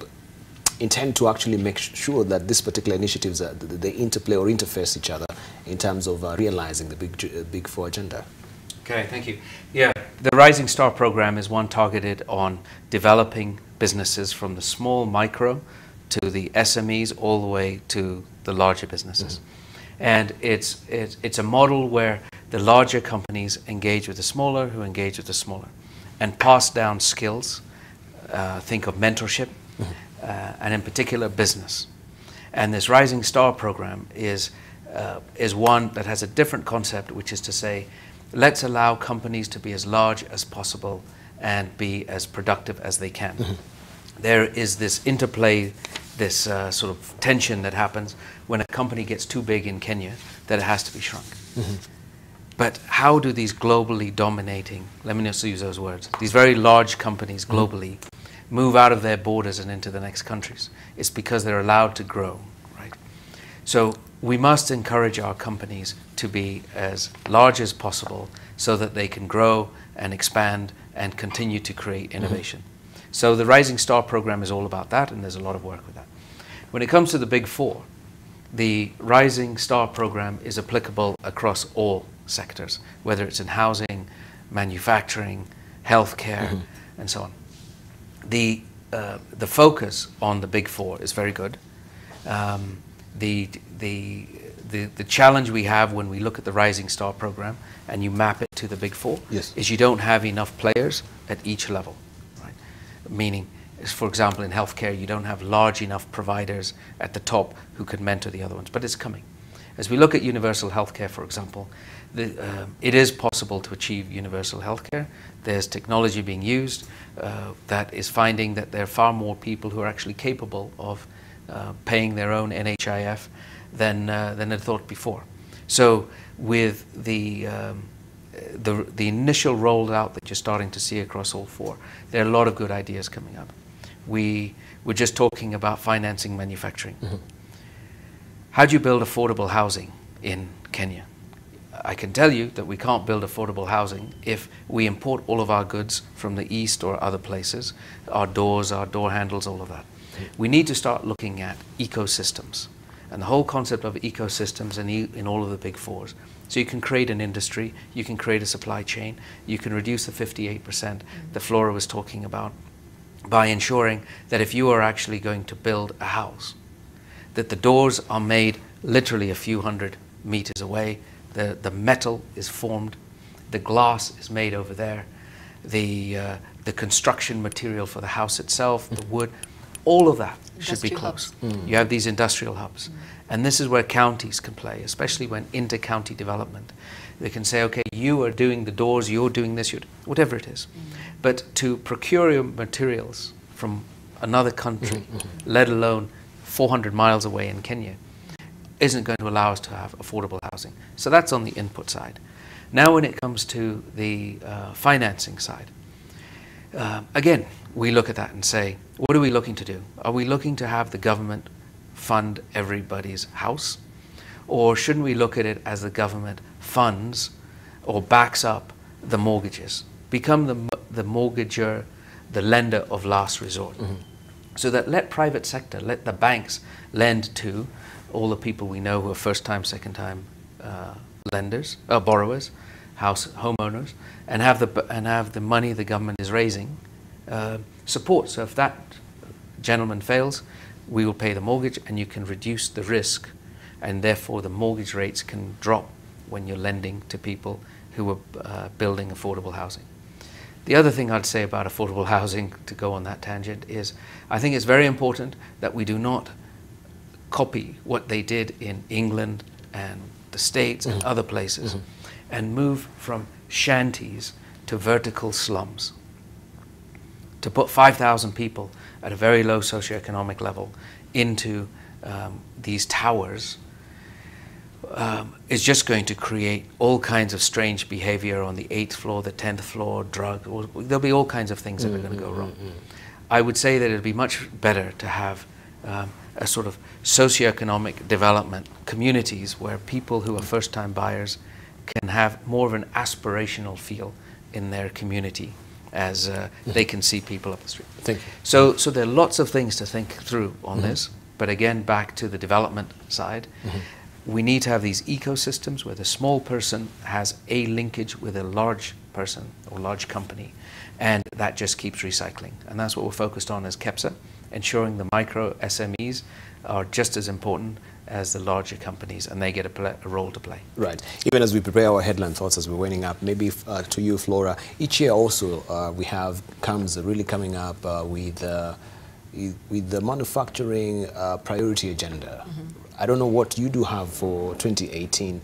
intend to actually make sure that these particular initiatives, they interplay or interface each other in terms of realizing the Big Four agenda? Okay, thank you. Yeah, the Rising Star program is one targeted on developing businesses from the small micro to the SMEs all the way to the larger businesses. And it's a model where the larger companies engage with the smaller, who engage with the smaller, and pass down skills. Think of mentorship, and in particular business. And this Rising Star program is one that has a different concept, which is to say, let's allow companies to be as large as possible and be as productive as they can. There is this interplay, this sort of tension that happens when a company gets too big in Kenya, that it has to be shrunk. But how do these globally dominating, let me just use those words, these very large companies globally move out of their borders and into the next countries? It's because they're allowed to grow, right? So we must encourage our companies to be as large as possible so that they can grow and expand and continue to create innovation. So the Rising Star program is all about that, and there's a lot of work with that. When it comes to the Big Four, the Rising Star program is applicable across all sectors, whether it's in housing, manufacturing, healthcare, and so on. The focus on the Big Four is very good. The challenge we have when we look at the Rising Star program and you map it to the Big Four is you don't have enough players at each level, right? Meaning, for example, in healthcare, you don't have large enough providers at the top who could mentor the other ones, but it's coming. As we look at universal healthcare, for example, it is possible to achieve universal healthcare. There's technology being used that is finding that there are far more people who are actually capable of paying their own NHIF than had thought before. So with the initial rollout that you're starting to see across all four, there are a lot of good ideas coming up. We were just talking about financing manufacturing. How do you build affordable housing in Kenya? I can tell you that we can't build affordable housing if we import all of our goods from the East or other places, our doors, our door handles, all of that. We need to start looking at ecosystems, and the whole concept of ecosystems in all of the Big Fours. So you can create an industry, you can create a supply chain, you can reduce the 58% that Flora was talking about by ensuring that if you are actually going to build a house, that the doors are made literally a few hundred meters away. The metal is formed, the glass is made over there, the construction material for the house itself, the wood, all of that should be close. You have these industrial hubs. And this is where counties can play, especially when inter-county development. They can say, okay, you are doing the doors, you're doing this, whatever it is. But to procure your materials from another country, let alone 400 miles away in Kenya, isn't going to allow us to have affordable housing. So that's on the input side. Now when it comes to the financing side, again, we look at that and say, what are we looking to do? Are we looking to have the government fund everybody's house? Or shouldn't we look at it as the government funds or backs up the mortgages? Become the mortgager, the lender of last resort. So that let private sector, let the banks lend to all the people we know who are first-time, second-time lenders, borrowers, homeowners, and have the money the government is raising support. So if that gentleman fails, we will pay the mortgage, and you can reduce the risk, and therefore the mortgage rates can drop when you're lending to people who are building affordable housing. The other thing I'd say about affordable housing, to go on that tangent, is I think it's very important that we do not copy what they did in England and the States and other places and move from shanties to vertical slums. To put 5,000 people at a very low socioeconomic level into these towers is just going to create all kinds of strange behavior on the 8th floor, the 10th floor, there'll be all kinds of things that are going to go wrong. I would say that it would be much better to have a sort of socioeconomic development communities where people who are first-time buyers can have more of an aspirational feel in their community as they can see people up the street. Thank you. So there are lots of things to think through on this, but again, back to the development side, we need to have these ecosystems where the small person has a linkage with a large person or large company, and that just keeps recycling. And that's what we're focused on as KEPSA, ensuring the micro SMEs are just as important as the larger companies, and they get a role to play. Right. Even as we prepare our headline thoughts as we're winding up, maybe to you, Flora, each year also we have really coming up with the manufacturing priority agenda. I don't know what you do have for 2018,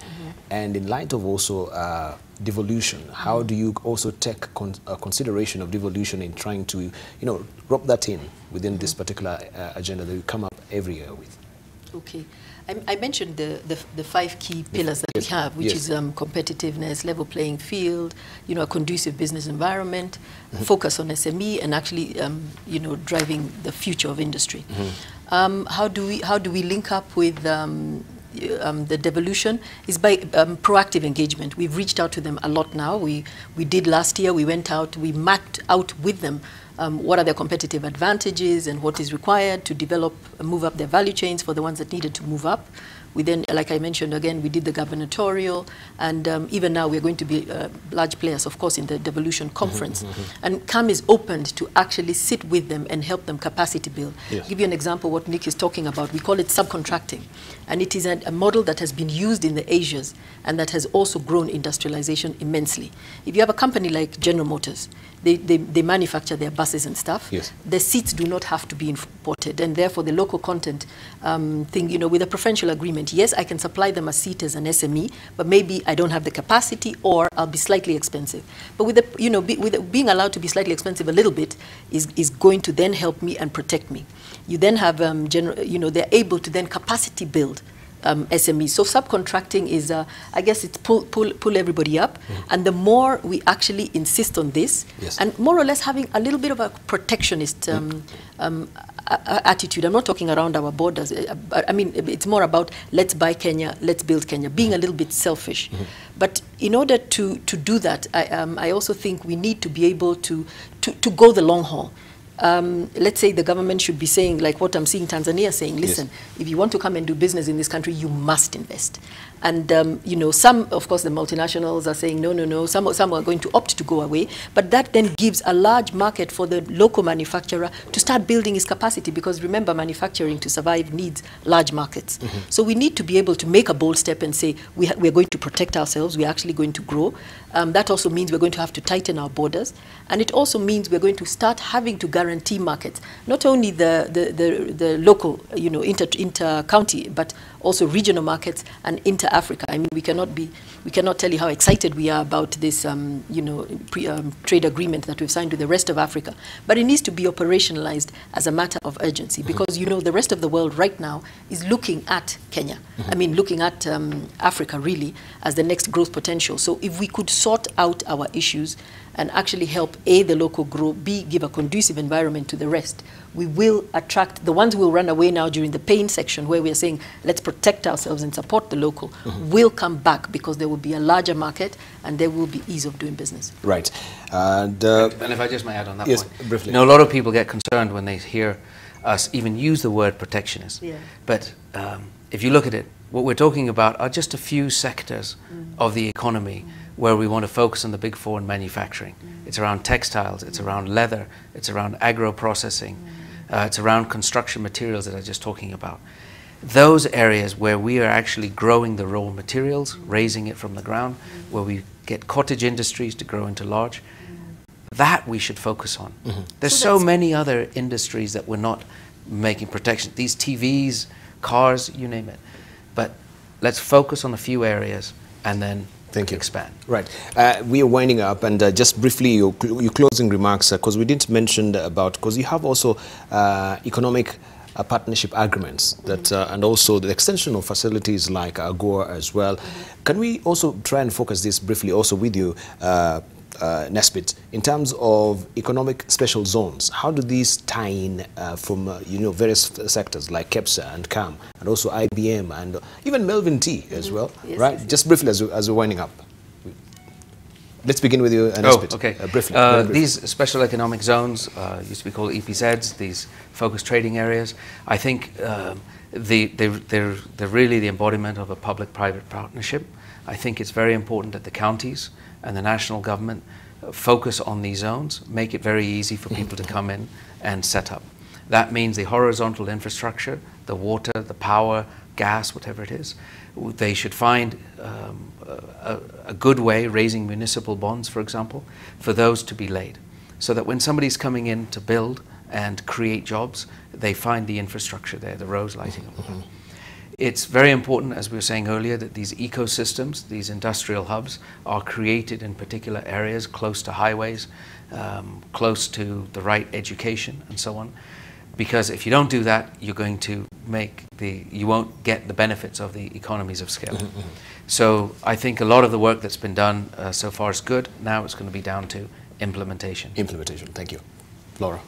and in light of also devolution, how do you also take consideration of devolution in trying to, rope that in within this particular agenda that you come up every year with? Okay. I mentioned the 5 key pillars that we have, which is competitiveness, level playing field, a conducive business environment, focus on SME, and actually, driving the future of industry. How do we link up with the devolution? Is by proactive engagement. We've reached out to them a lot now. We did last year. We went out. We mapped out with them what are their competitive advantages and what is required to develop, move up their value chains for the ones that needed to move up. We then, like I mentioned again, we did the gubernatorial, and even now we're going to be large players, of course, in the devolution conference. And CAM is opened to actually sit with them and help them capacity build. Give you an example what Nick is talking about. We call it subcontracting, and it is a model that has been used in the Asias and that has also grown industrialization immensely. If you have a company like General Motors, they manufacture their buses and stuff. The seats do not have to be imported, and therefore the local content thing, with a preferential agreement, yes, I can supply them a seat as an SME, but maybe I don't have the capacity, or I'll be slightly expensive. But with the, being allowed to be slightly expensive a little bit is going to then help me and protect me. You then have, they're able to then capacity build SMEs. So subcontracting is, I guess it's pull everybody up. And the more we actually insist on this, and more or less having a little bit of a protectionist attitude. I'm not talking around our borders. I mean, it's more about let's buy Kenya, let's build Kenya, being a little bit selfish. But in order to do that, I also think we need to be able to go the long haul. let's say the government should be saying, like what I'm seeing Tanzania saying, listen, if you want to come and do business in this country, you must invest. And, you know, some, of course, the multinationals are saying, no, no, no. Some are going to opt to go away. But that then gives a large market for the local manufacturer to start building his capacity, because remember, manufacturing to survive needs large markets. So we need to be able to make a bold step and say, we're going to protect ourselves. We're actually going to grow. That also means we're going to have to tighten our borders. And it also means we're going to start having to guarantee markets, not only the local, you know, inter-county, but also regional markets and inter-Africa. I mean, we cannot tell you how excited we are about this, you know, trade agreement that we've signed with the rest of Africa. But it needs to be operationalized as a matter of urgency, because, you know, the rest of the world right now is looking at Kenya. I mean, looking at Africa, really, as the next growth potential. So if we could sort out our issues and actually help A, the local grow, B, give a conducive environment to the rest, we will attract the ones who will run away now during the pain section, where we are saying, let's protect ourselves and support the local, will come back, because there will be a larger market and there will be ease of doing business. Right. And if I just may add on that point. Briefly. You know, a lot of people get concerned when they hear us even use the word protectionist. Yeah. But if you look at it, what we're talking about are just a few sectors of the economy where we want to focus on the big four in manufacturing. It's around textiles, it's around leather, it's around agro-processing, it's around construction materials that I was just talking about. Those areas where we are actually growing the raw materials, raising it from the ground, where we get cottage industries to grow into large, that we should focus on. There's so many other industries that we're not making protection. These TVs, cars, you name it. But let's focus on a few areas and then expand. Right. We are winding up, and just briefly your closing remarks, because we didn't mention about, because you have also economic partnership agreements that, and also the extension of facilities like AGOA as well. Can we also try and focus this briefly also with you, Nesbitt, in terms of economic special zones? How do these tie in from you know, various sectors like KEPSA and CAM, and also IBM and even Melvin T as well, right? Just briefly as we're winding up. Let's begin with you, Nesbitt. Okay. Briefly. These special economic zones used to be called EPZs, these focused trading areas. I think they're really the embodiment of a public-private partnership. I think it's very important that the counties and the national government focus on these zones, make it very easy for people to come in and set up. That means the horizontal infrastructure, the water, the power, gas, whatever it is, they should find a good way, raising municipal bonds, for example, for those to be laid. So that when somebody's coming in to build and create jobs, they find the infrastructure there, the roads, lighting. It's very important, as we were saying earlier, that these ecosystems, these industrial hubs, are created in particular areas close to highways, close to the right education and so on. Because if you don't do that, you're going to you won't get the benefits of the economies of scale. So I think a lot of the work that's been done so far is good. Now it's going to be down to implementation. Implementation, thank you. Flora.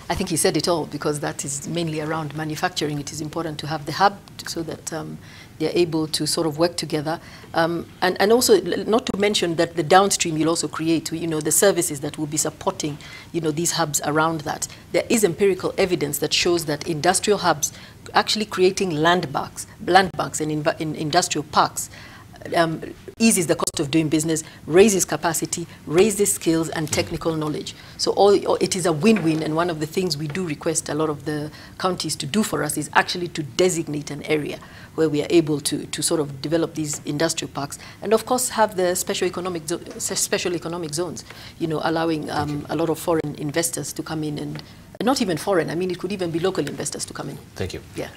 I think he said it all, because that is mainly around manufacturing. It is important to have the hub so that they're able to sort of work together. And also, not to mention that the downstream you'll also create, you know, the services that will be supporting, you know, these hubs around that. There is empirical evidence that shows that industrial hubs actually creating land banks and in industrial parks eases the cost of doing business, raises capacity, raises skills and technical knowledge. So it is a win-win, and one of the things we do request a lot of the counties to do for us is actually to designate an area where we are able to sort of develop these industrial parks, and of course have the special economic zones, you know, allowing a lot of foreign investors to come in, and not even foreign, I mean it could even be local investors to come in. Thank you. Yeah.